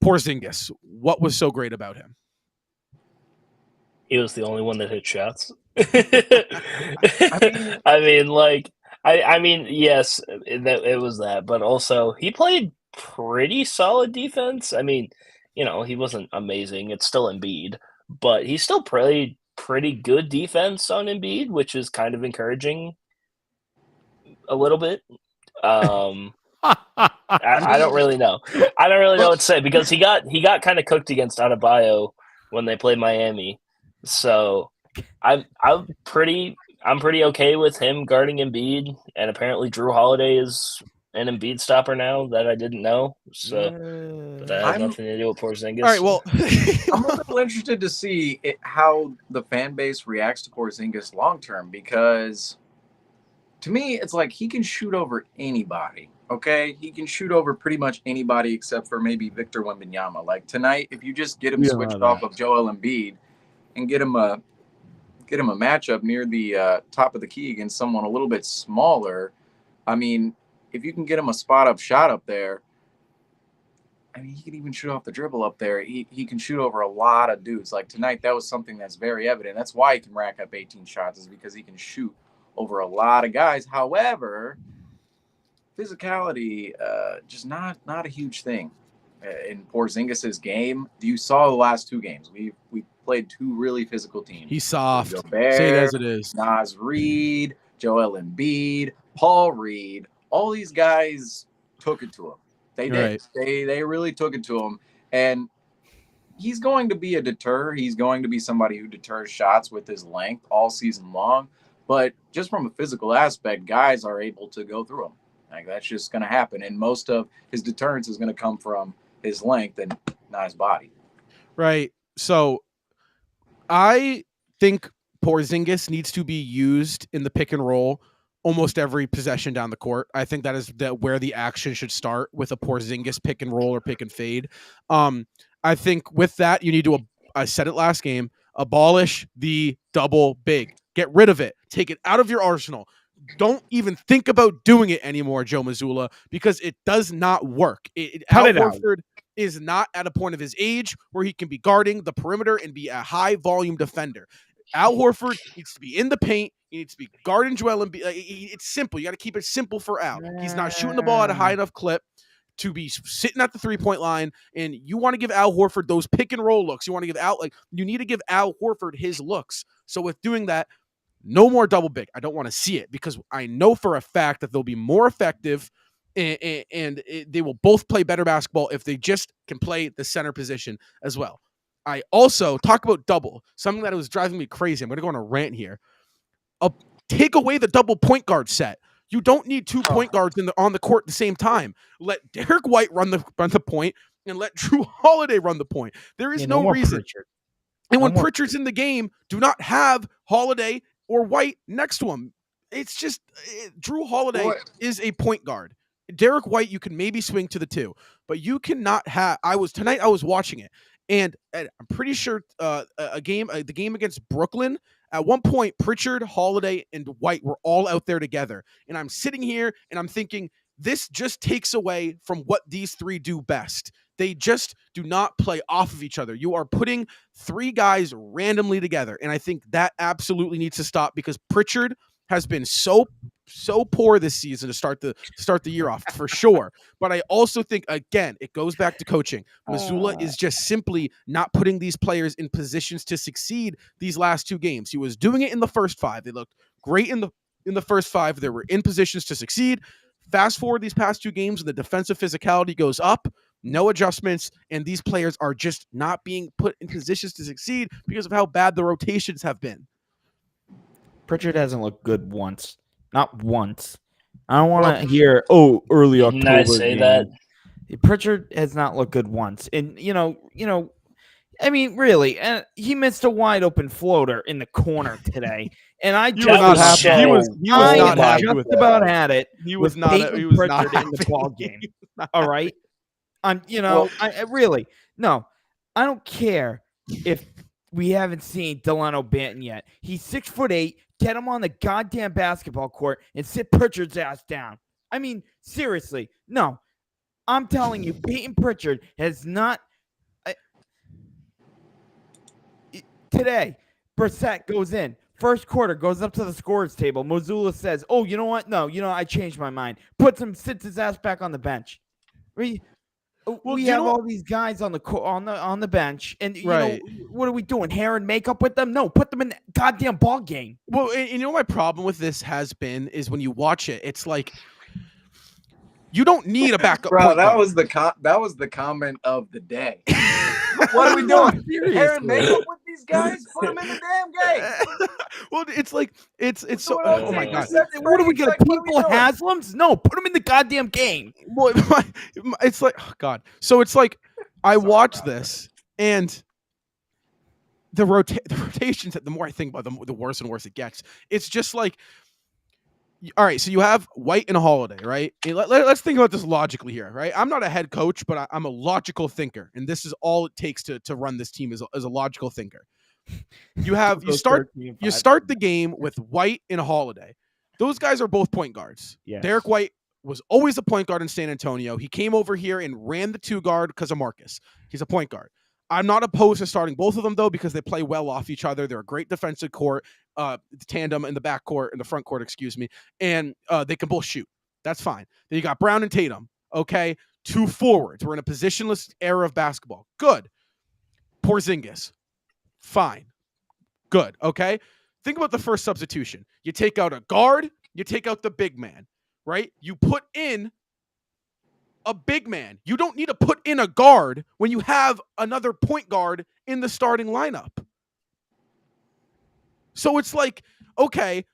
Porzingis, what was so great about him? He was the only one that hit shots. I mean, yes, it was that, but also he played pretty solid defense. I mean, he wasn't amazing. It's still Embiid, but he still played pretty good defense on Embiid, which is kind of encouraging a little bit. I don't really know. I don't really know what to say because he got kind of cooked against Adebayo when they played Miami. So I'm pretty okay with him guarding Embiid, and apparently Drew Holiday is an Embiid stopper now that I didn't know. So but that has nothing to do with Porzingis. All right, well, I'm a little interested to see how the fan base reacts to Porzingis long term, because to me, it's like he can shoot over anybody. Okay, he can shoot over pretty much anybody except for maybe Victor Wembanyama. Like tonight, if you just get him switched off of Joel Embiid and get him a matchup near the top of the key against someone a little bit smaller, I mean, if you can get him a spot up shot up there, I mean, he can even shoot off the dribble up there. He can shoot over a lot of dudes. Like tonight, that was something that's very evident. That's why he can rack up 18 shots, is because he can shoot over a lot of guys. However, physicality, just not a huge thing in Porzingis' game. You saw the last 2 games. We played 2 really physical teams. He's soft. Gobert, say it as it is. Naz Reid, Joel Embiid, Paul Reed, all these guys took it to him. They did. Right. They really took it to him. And he's going to be a deter. He's going to be somebody who deters shots with his length all season long. But just from a physical aspect, guys are able to go through him. Like, that's just going to happen. And most of his deterrence is going to come from his length and not his body. Right. So I think Porzingis needs to be used in the pick and roll almost every possession down the court. I think that is where the action should start, with a Porzingis pick and roll or pick and fade. I think with that, you need to, I said it last game, abolish the double big. Get rid of it. Take it out of your arsenal. Don't even think about doing it anymore, Joe Mazzulla, because it does not work. Al Horford is not at a point of his age where he can be guarding the perimeter and be a high volume defender. Al Horford needs to be in the paint. He needs to be guarding Joel Embiid. It's simple. You got to keep it simple for Al. He's not shooting the ball at a high enough clip to be sitting at the 3-point line, and you want to give Al Horford those pick and roll looks. You want to give you need to give Al Horford his looks. So with doing that, no more double big. I don't want to see it, because I know for a fact that they'll be more effective and they will both play better basketball if they just can play the center position as well. I also talk about double, something that was driving me crazy. I'm going to go on a rant here. Take away the double point guard set. You don't need two point guards on the court at the same time. Let Derek White run the point, and let Drew Holiday run the point. There is no reason. Pritchard. And when Pritchard's in the game, do not have Holiday or White next to him. It's just Drew Holiday is a point guard. Derek White, you can maybe swing to the 2, but you cannot have. I was watching it, and I'm pretty sure the game against Brooklyn, at one point, Pritchard, Holiday, and White were all out there together. And I'm sitting here and I'm thinking, this just takes away from what these three do best. They just do not play off of each other. You are putting 3 guys randomly together. And I think that absolutely needs to stop, because Pritchard has been so poor this season to start the year off, for sure. But I also think, again, it goes back to coaching. Mazzulla is just simply not putting these players in positions to succeed these last 2 games. He was doing it in the first 5. They looked great in the first 5. They were in positions to succeed. Fast forward these past 2 games, and the defensive physicality goes up, no adjustments, and these players are just not being put in positions to succeed because of how bad the rotations have been. Pritchard hasn't looked good once. Not once. I don't want to hear, early October. Didn't I say that? Pritchard has not looked good once. And, I mean, really, he missed a wide open floater in the corner today. And I just not happy. He was not happy with that. About had it. He was not happy in the ball game. All right. I really, no, I don't care if we haven't seen Delano Banton yet. He's 6'8". Get him on the goddamn basketball court and sit Pritchard's ass down. I mean, seriously, no. I'm telling you, Peyton Pritchard has not. Today, Brissett goes in. First quarter, goes up to the scorers table. Mazzulla says, "Oh, you know what? No, I changed my mind." Sits his ass back on the bench. We have all these guys on the bench, and what are we doing? Hair and makeup with them? No, put them in the goddamn ball game. Well, and my problem with this has been is when you watch it, it's like you don't need a backup. Bro, that was the comment of the day. What are we doing? Hair and makeup with these guys? Put them in the damn game. Well, it's like it's so. Oh my god! What are we gonna people Haslams? No, put them in the goddamn game. Well, it's like, oh god. So it's like I watch this, and the rotations. The more I think about them, the worse and worse it gets. It's just like, all right, so you have White and Holiday, right? Let's think about this logically here, right? I'm not a head coach, but I'm a logical thinker, and this is all it takes to run this team as a logical thinker. You start the game with White and Holiday. Those guys are both point guards. Yes. Derek White was always a point guard in San Antonio. He came over here and ran the 2 guard because of Marcus. He's a point guard. I'm not opposed to starting both of them, though, because they play well off each other. They're a great defensive court, tandem in the back court, in the front court, excuse me, and they can both shoot. That's fine. Then you got Brown and Tatum, okay? 2 forwards. We're in a positionless era of basketball. Good. Porzingis. Fine. Good, okay? think about the first substitution. You take out a guard, you take out the big man, right? You put in a big man. You don't need to put in a guard when you have another point guard in the starting lineup. So it's like, okay,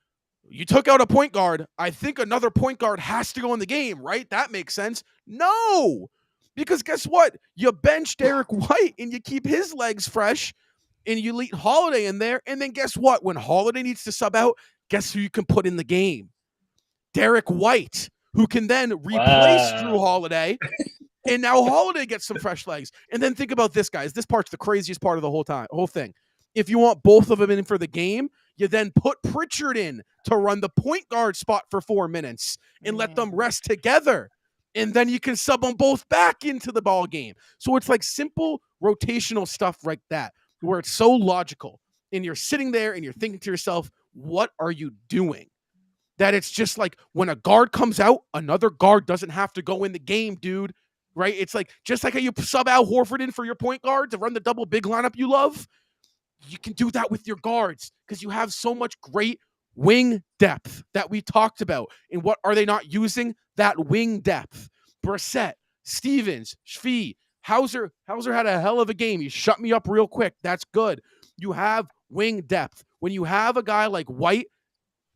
you took out a point guard. I think another point guard has to go in the game, right? That makes sense. No, because guess what? You bench Derek White and you keep his legs fresh and you leave Holiday in there. And then guess what? When Holiday needs to sub out, guess who you can put in the game? Derek White, who can then replace Drew Holiday. And now Holiday gets some fresh legs. And then think about this, guys. This part's the craziest part of the whole thing. If you want both of them in for the game, you then put Pritchard in to run the point guard spot for 4 minutes and let them rest together. And then you can sub them both back into the ball game. So it's like simple rotational stuff like that, where it's so logical. And you're sitting there and you're thinking to yourself, what are you doing? That it's just like when a guard comes out, another guard doesn't have to go in the game, dude. Right? It's like just like how you sub Al Horford in for your point guard to run the double big lineup you love. You can do that with your guards because you have so much great wing depth that we talked about. And what are they not using? That wing depth. Brissett, Stevens, Shvee, Hauser had a hell of a game. He shut me up real quick. That's good. You have wing depth. When you have a guy like White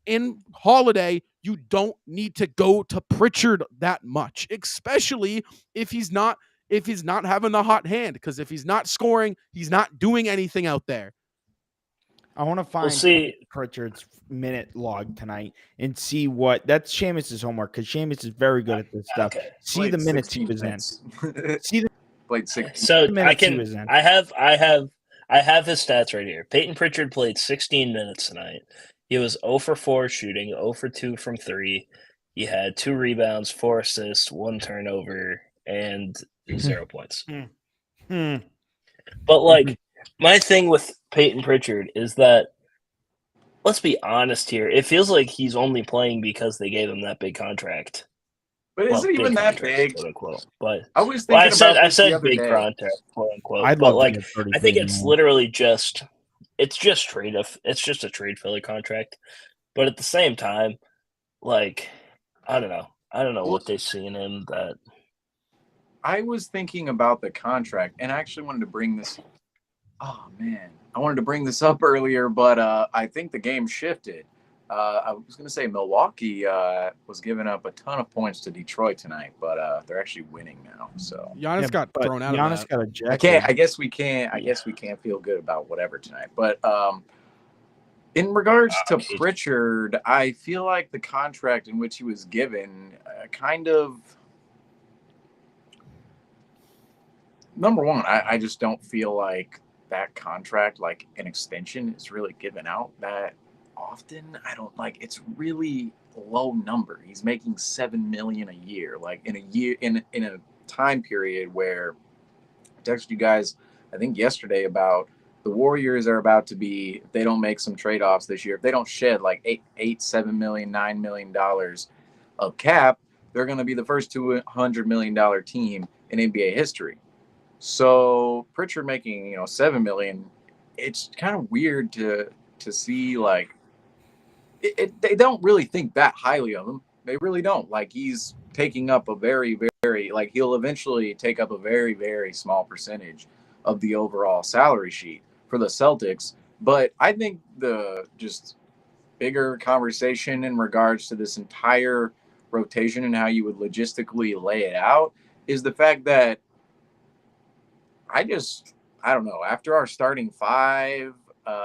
in Holiday, you don't need to go to Pritchard that much, especially if he's not having the hot hand, because if he's not scoring, he's not doing anything out there. I want to find Pritchard's minute log tonight and see what that's Seamus's homework, because Seamus is very good at this stuff. Okay. See the minutes he was in. See the Played 16. So minutes he was in. I have his stats right here. Peyton Pritchard played 16 minutes tonight. He was 0 for 4 shooting, 0 for 2 from 3. He had 2 rebounds, 4 assists, 1 turnover, and 0 points. But like my thing with Peyton Pritchard is that, let's be honest here, it feels like he's only playing because they gave him that big contract. But is it even that big? Quote unquote. But I was thinking I said big contract, quote unquote. I'd but love like to get 30 I think million it's more. literally just it's just a trade filler contract. But at the same time, like I don't know what they see in him that. I was thinking about the contract, and I actually wanted to bring this. Oh man, I wanted to bring this up earlier, but I think the game shifted. I was going to say Milwaukee was giving up a ton of points to Detroit tonight, but they're actually winning now. So Giannis got thrown out. Giannis of that. got ejected. I guess we can't feel good about whatever tonight. But in regards to Pritchard, I feel like the contract in which he was given kind of. Number one, I just don't feel like that contract, like an extension, is really given out that often. I don't like. It's really low number. He's making $7 million a year, like in a year in a time period where I texted you guys, I think yesterday, about the Warriors are about to be, if they don't make some trade-offs this year, if they don't shed like $7 million, $9 million of cap, they're going to be the first $200 million team in NBA history. So Pritchard making, $7 million, it's kind of weird to see, like, they don't really think that highly of him. They really don't. Like, he's taking up a very, very, like, he'll eventually take up a very, very small percentage of the overall salary sheet for the Celtics. But I think the just bigger conversation in regards to this entire rotation and how you would logistically lay it out is the fact that I don't know, after our starting five,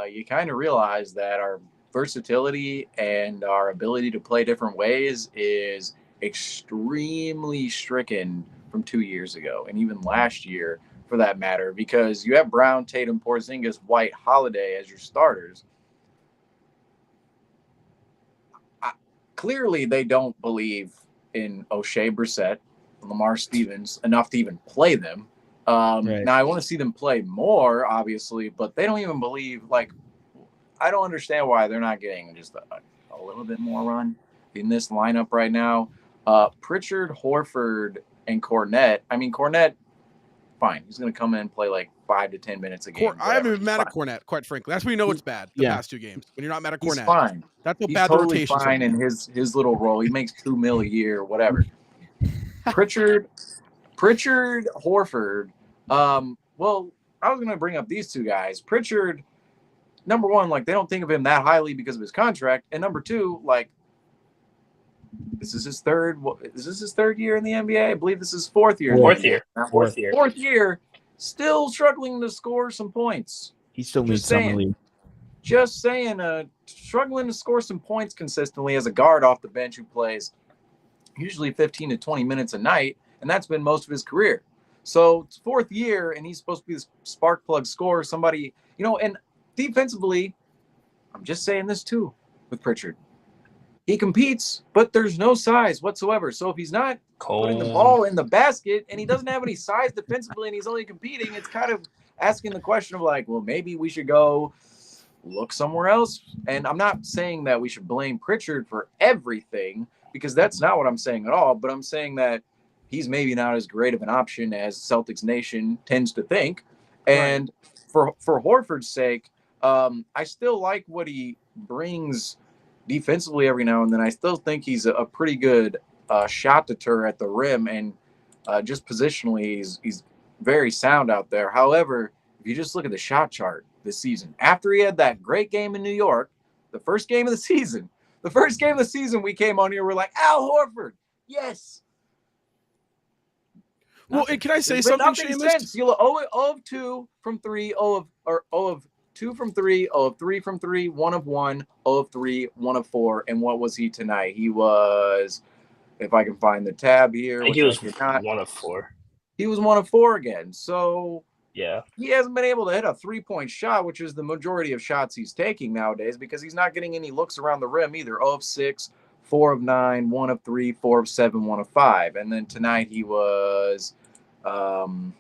you kind of realize that our versatility and our ability to play different ways is extremely stricken from 2 years ago, and even last year for that matter, because you have Brown, Tatum, Porzingis, White, Holiday as your starters. Clearly, they don't believe in O'Shea Brissett, Lamar Stevens enough to even play them. Right. Now, I want to see them play more, obviously, but they don't even believe, like, I don't understand why they're not getting just a little bit more run in this lineup right now. Pritchard, Horford, and Cornette. I mean, Cornette, fine. He's going to come in and play like 5 to 10 minutes a game. I haven't whatever. been mad at Cornette, quite frankly. That's when you know it's bad. The past 2 games when you're not mad at He's Cornette. fine. That's how He's bad totally the rotation's fine in his little role. He makes $2 million a year, whatever. Pritchard, Horford. Well, I was going to bring up these 2 guys. Pritchard, number one, like they don't think of him that highly because of his contract, and number 2, like this is his third. Is this his 3rd year in the NBA? I believe this is 4th year. Fourth year. 4th year. Still struggling to score some points. He still needs summer league. Just saying, struggling to score some points consistently as a guard off the bench who plays usually 15 to 20 minutes a night, and that's been most of his career. So it's 4th year, and he's supposed to be the spark plug scorer, somebody, and defensively, I'm just saying this too with Pritchard. He competes, but there's no size whatsoever. So if he's not putting the ball in the basket and he doesn't have any size defensively and he's only competing, it's kind of asking the question of like, well, maybe we should go look somewhere else. And I'm not saying that we should blame Pritchard for everything, because that's not what I'm saying at all. But I'm saying that he's maybe not as great of an option as Celtics Nation tends to think. And for Horford's sake, I still like what he brings defensively every now and then. I still think he's a pretty good shot deterrent at the rim, and just positionally, he's very sound out there. However, if you just look at the shot chart this season, after he had that great game in New York, the first game of the season, we came on here, we're like, Al Horford, yes. Well, can I say something, Seamus? You'll 0 of 2 from 3, 0 of 2 from 3, 0 of 3 from 3, 1 of 1, 0 of 3, 1 of 4. And what was he tonight? He was, if I can find the tab here, I think he was 1 of 4. He was 1 of 4 again. So yeah, he hasn't been able to hit a 3-point shot, which is the majority of shots he's taking nowadays, because he's not getting any looks around the rim either. 0 of 6, 4 of 9, 1 of 3, 4 of 7, 1 of 5. And then tonight he was 1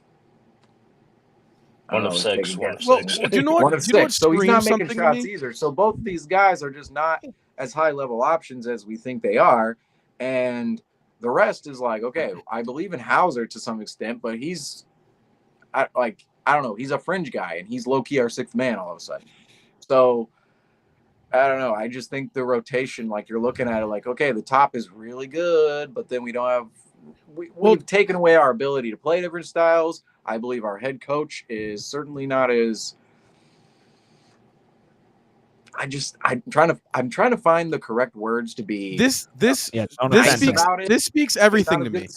of 6. 1 of 6. Well, do you know what? 1 of 6. So he's not making shots either. either. So both of these guys are just not as high level options as we think they are. And the rest is like, okay, I believe in Hauser to some extent, but he's I don't know. He's a fringe guy, and he's low key our 6th man all of a sudden. So I don't know. I just think the rotation, like you're looking at it like, okay, the top is really good, but then we don't have. We've taken away our ability to play different styles. I believe our head coach is certainly not as. I'm trying to find the correct words to be. This speaks everything to me.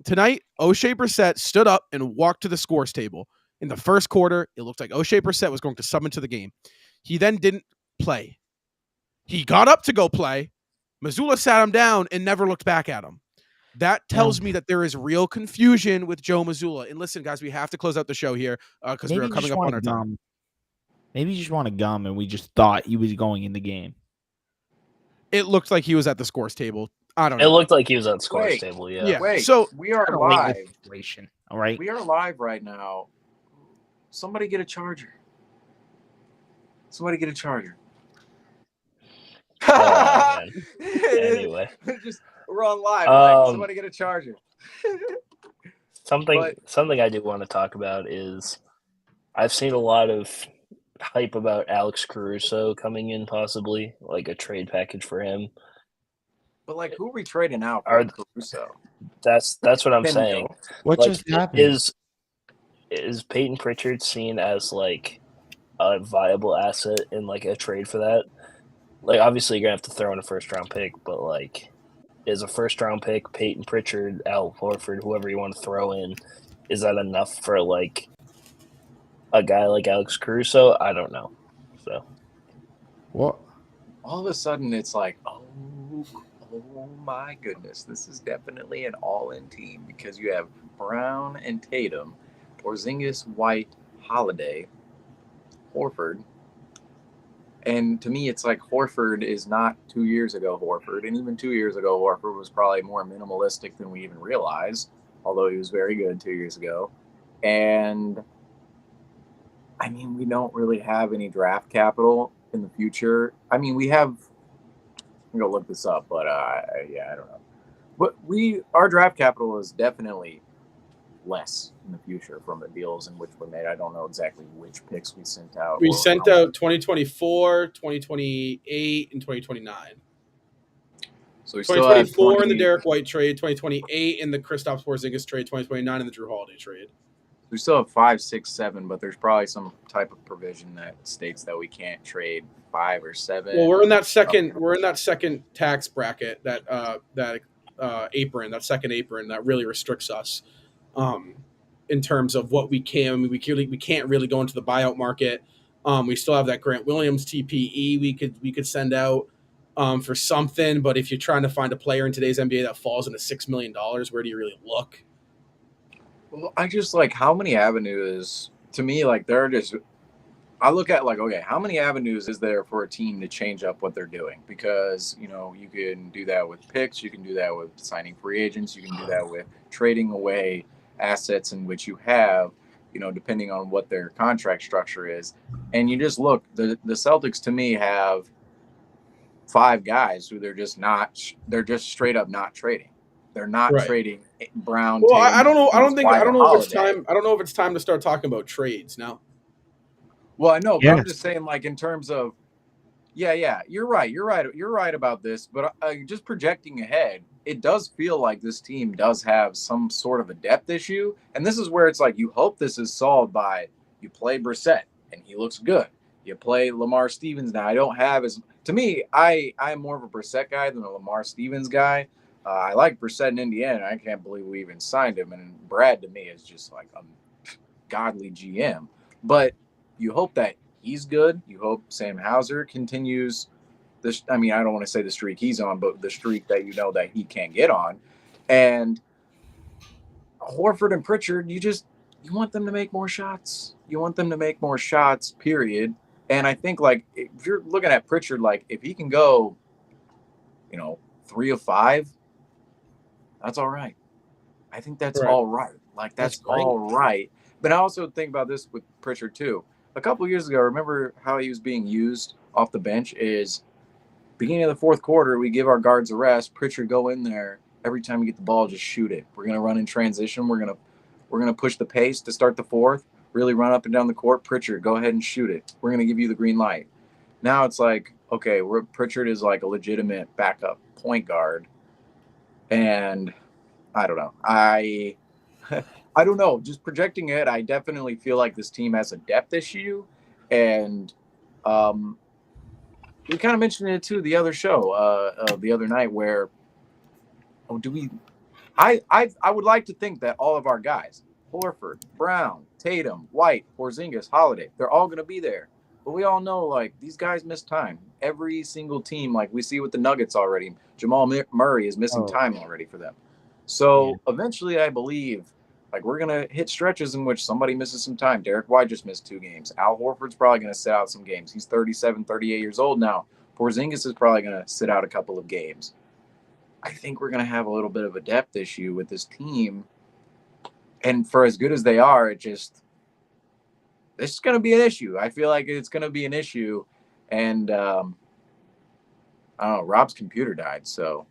Tonight, O'Shea Brissett stood up and walked to the scores table. In the first quarter, it looked like O'Shea Brissett was going to sub into the game. He then didn't play. He got up to go play. Mazzulla sat him down and never looked back at him. That tells me that there is real confusion with Joe Mazzulla. And listen, guys, we have to close out the show here because we're coming up on our time. Maybe you just want to gum, and we just thought he was going in the game. It looked like he was at the scores table. I don't know. It looked like he was at the scores table, yeah. Wait, so we are live. All right. We are live right now. Somebody get a charger. Oh, anyway. We're on live. Right? Somebody get a charger. Something I do want to talk about is I've seen a lot of hype about Alex Caruso coming in, possibly like a trade package for him. But like, who are we trading out for Caruso? That's what I'm saying. What just happened? Is Peyton Pritchard seen as like a viable asset in like a trade for that? Like, obviously you're gonna have to throw in a 1st-round pick, but like, is a 1st-round pick, Peyton Pritchard, Al Horford, whoever you want to throw in, is that enough for like a guy like Alex Caruso? I don't know. So, what? All of a sudden, it's like, oh my goodness, this is definitely an all-in team, because you have Brown and Tatum, Porzingis, White, Holiday, Horford. And to me, it's like Horford is not 2 years ago Horford. And even 2 years ago, Horford was probably more minimalistic than we even realized, although he was very good 2 years ago. And, I mean, we don't really have any draft capital in the future. I mean, we have – I'm going to look this up, but, I don't know. But our draft capital is definitely less in the future from the deals in which were made. I don't know exactly which picks we sent out. We sent out 2024, 2028, and 2029. So we still have 2024 in the Derek White trade, 2028 in the Kristaps Porzingis trade, 2029 in the Drew Holiday trade. We still have 5, 6, 7, but there's probably some type of provision that states that we can't trade 5 or 7. Well, we're in that second tax bracket, that apron, that second apron that really restricts us in terms of what we can. I mean, we can't really go into the buyout market. We still have that Grant Williams TPE we could send out for something, but if you're trying to find a player in today's NBA that falls into $6 million, where do you really look? Well, I just like how many avenues to me, like they're just, I look at like, okay, how many avenues is there for a team to change up what they're doing? Because, you know, you can do that with picks, you can do that with signing free agents, you can do that with trading away assets in which you have, you know, depending on what their contract structure is. And you just look, the Celtics to me have 5 guys who they're just straight up not trading. They're not trading Brown. Well, Tatum, I don't know. I don't know if it's Holiday. time. I don't know if it's time to start talking about trades now. Well, I know, but Yes. I'm just saying, like in terms of, yeah, you're right about this. But just projecting ahead, it does feel like this team does have some sort of a depth issue, and this is where it's like you hope this is solved by you play Brissett and he looks good. You play Lamar Stevens now. I don't have as to me. I'm more of a Brissett guy than a Lamar Stevens guy. I like Brissett in Indiana. I can't believe we even signed him. And Brad, to me, is just like a godly GM. But you hope that he's good. You hope Sam Hauser continues this. I mean, I don't want to say the streak he's on, but the streak that you know that he can't get on. And Horford and Pritchard, you want them to make more shots. You want them to make more shots, period. And I think, like, if you're looking at Pritchard, like, if he can go, 3 of 5, that's all right. I think that's all right. Like, that's all right. But I also think about this with Pritchard, too. A couple of years ago, remember how he was being used off the bench is beginning of the fourth quarter, we give our guards a rest. Pritchard, go in there. Every time you get the ball, just shoot it. We're going to run in transition. We're going to push the pace to start the fourth, really run up and down the court. Pritchard, go ahead and shoot it. We're going to give you the green light. Now it's like, okay, Pritchard is like a legitimate backup point guard. And I don't know. I don't know. Just projecting it, I definitely feel like this team has a depth issue. And we kind of mentioned it too the other show, the other night, where I would like to think that all of our guys, Horford, Brown, Tatum, White, Porzingis, Holiday, they're all going to be there. But we all know, like, these guys miss time. Every single team, like we see with the Nuggets already, Jamal Murray is missing time already for them. So eventually, I believe, like, we're going to hit stretches in which somebody misses some time. Derek White just missed 2 games. Al Horford's probably going to sit out some games. He's 37, 38 years old now. Porzingis is probably going to sit out a couple of games. I think we're going to have a little bit of a depth issue with this team. And for as good as they are, it's going to be an issue. I feel like it's going to be an issue. And I don't know, Rob's computer died, so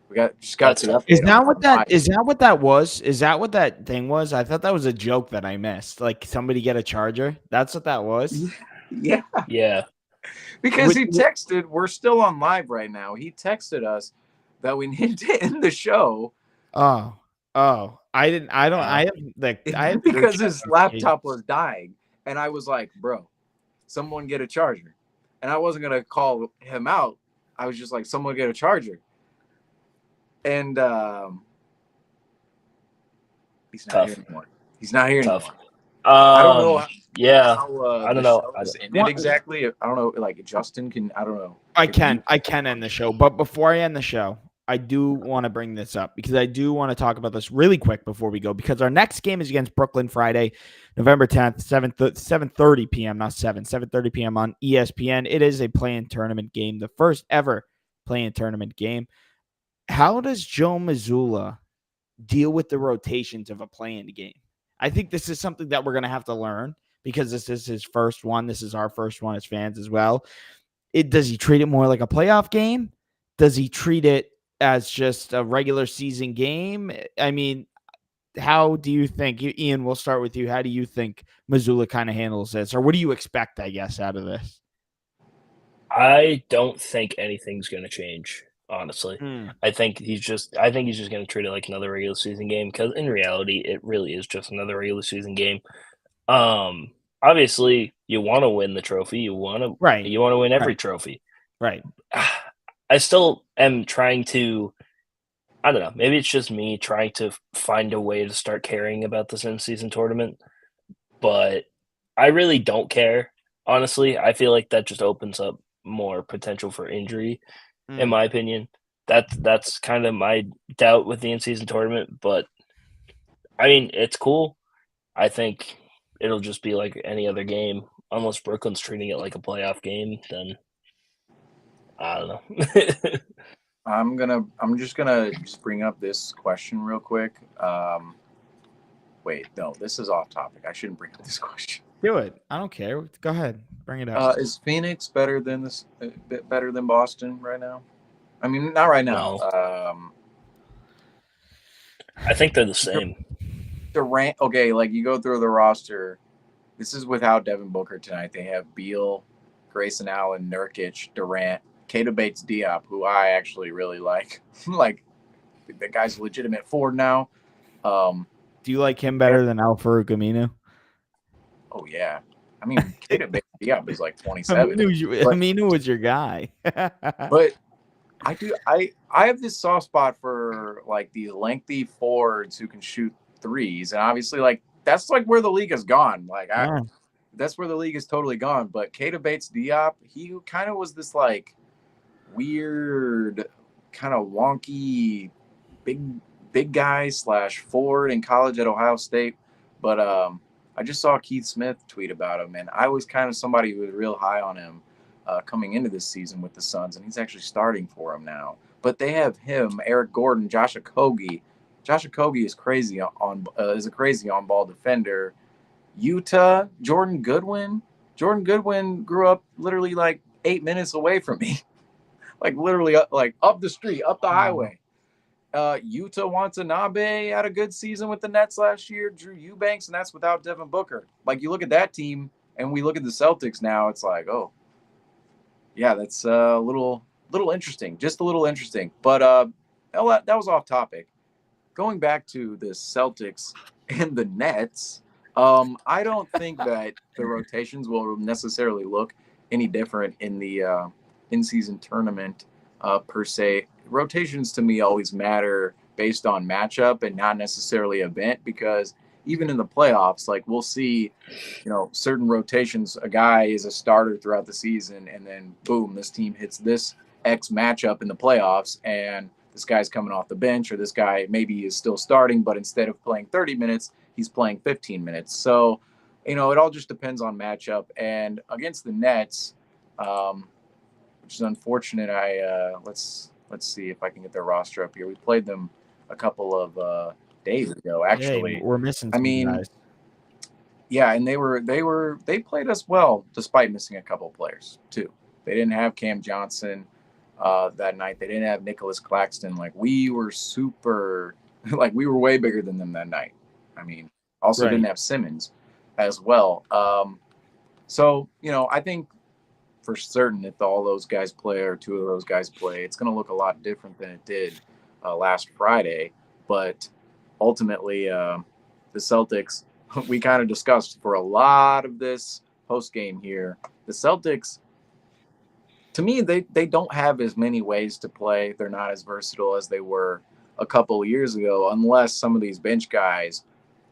we just got to update. Is that what that was? Is that what that thing was? I thought that was a joke that I missed. Like somebody get a charger. That's what that was. Yeah. Because he texted, we're still on live right now. He texted us that we needed to end the show. Oh, because his laptop was dying. And I was like, bro, someone get a charger. And I wasn't going to call him out. I was just like, someone get a charger. And he's not here anymore. I don't know. I don't know. Exactly. I don't know. Like Justin can. I don't know. I can end the show, but before I end the show, I do want to bring this up because I do want to talk about this really quick before we go. Because our next game is against Brooklyn Friday, November 10th, 7:30 p.m. Not 7:30 p.m. on ESPN. It is a play-in tournament game, the first ever play-in tournament game. How does Joe Mazzulla deal with the rotations of a play-in game? I think this is something that we're going to have to learn because this is his first one. This is our first one as fans as well. Does he treat it more like a playoff game? Does he treat it as just a regular season game? I mean, how do you think, Ian, we'll start with you. How do you think Missoula kind of handles this, or what do you expect, I guess, out of this? I don't think anything's going to change, honestly. Mm. I think he's just going to treat it like another regular season game because in reality, it really is just another regular season game. Obviously, you want to win the trophy. You want to win every trophy. Right. I still am trying to. I don't know. Maybe it's just me trying to find a way to start caring about this in-season tournament, but I really don't care. Honestly, I feel like that just opens up more potential for injury, in my opinion. That's kind of my doubt with the in-season tournament, but I mean, it's cool. I think it'll just be like any other game, unless Brooklyn's treating it like a playoff game. Then I don't know. I'm just gonna bring up this question real quick. Wait, no, this is off topic. I shouldn't bring up this question. Do it. I don't care. Go ahead. Bring it up. Is Phoenix better than better than Boston right now? I mean, not right now. No. I think they're the same. Durant. Okay, like you go through the roster. This is without Devin Booker tonight. They have Beal, Grayson Allen, Nurkic, Durant, Keita Bates-Diop, who I actually really like. Like, the guy's a legitimate forward now. Do you like him better than Al-Farouq Aminu? Oh, yeah. I mean, Keita Bates-Diop is like 27. Aminu was your guy. But I have this soft spot for, like, these lengthy forwards who can shoot threes. And obviously, like, that's, like, where the league has gone. Like, that's where the league is totally gone. But Keita Bates-Diop, he kind of was this, like, weird, kind of wonky, big guy / forward in college at Ohio State. But I just saw Keith Smith tweet about him, and I was kind of somebody who was real high on him coming into this season with the Suns, and he's actually starting for him now. But they have him, Eric Gordon, Josh Okogie. Josh Okogie is is a crazy on-ball defender. Utah, Jordan Goodwin. Jordan Goodwin grew up literally like 8 minutes away from me. Like literally up the street, up the highway. Utah Watanabe had a good season with the Nets last year. Drew Eubanks, and that's without Devin Booker. Like, you look at that team, and we look at the Celtics now, it's like, oh, yeah, that's a little interesting. Just a little interesting. But that was off topic. Going back to the Celtics and the Nets, I don't think that the rotations will necessarily look any different in the in-season tournament per se. Rotations to me always matter based on matchup and not necessarily event, because even in the playoffs, like, we'll see, certain rotations, a guy is a starter throughout the season, and then boom, this team hits this X matchup in the playoffs, and this guy's coming off the bench, or this guy maybe is still starting, but instead of playing 30 minutes, he's playing 15 minutes. So, it all just depends on matchup. And against the Nets, which is unfortunate, let's see if I can get their roster up here. We played them a couple of days ago, actually. Hey, we're missing some guys. Yeah, and they played us well despite missing a couple of players too. They didn't have Cam Johnson that night. They didn't have Nicholas Claxton. Like, we were we were way bigger than them that night. I mean, also didn't have Simmons as well. So, I think for certain if all those guys play, or two of those guys play, it's going to look a lot different than it did last Friday. But ultimately, the Celtics, we kind of discussed for a lot of this post game here, the Celtics, to me, they don't have as many ways to play. They're not as versatile as they were a couple of years ago, unless some of these bench guys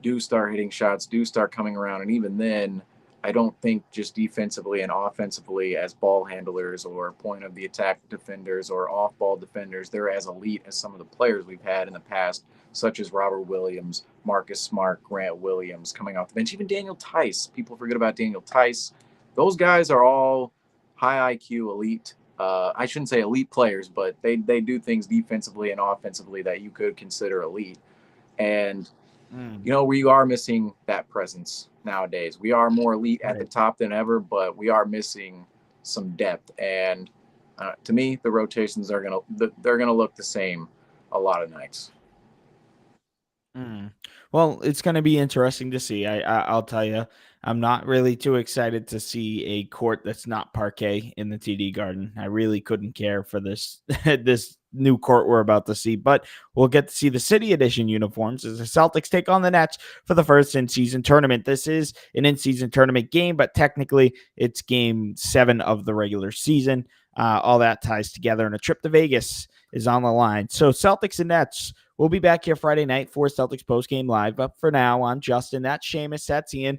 do start hitting shots, do start coming around. And even then, I don't think just defensively and offensively as ball handlers or point of the attack defenders or off-ball defenders, they're as elite as some of the players we've had in the past, such as Robert Williams, Marcus Smart, Grant Williams coming off the bench, even Daniel Tice. People forget about Daniel Tice. Those guys are all high IQ, elite. I shouldn't say elite players, but they do things defensively and offensively that you could consider elite. And we are missing that presence nowadays. We are more elite at the top than ever, but we are missing some depth. And to me, the rotations they're gonna look the same a lot of nights. Well, it's going to be interesting to see. I'll tell you, I'm not really too excited to see a court that's not parquet in the TD Garden. I really couldn't care for this this new court we're about to see, but we'll get to see the City Edition uniforms as the Celtics take on the Nets for the first in-season tournament. This is an in-season tournament game, but technically it's game 7 of the regular season. All that ties together, and a trip to Vegas is on the line. So Celtics and Nets. We'll be back here Friday night for Celtics Postgame Live. But for now, I'm Justin. That's Seamus. That's Ian.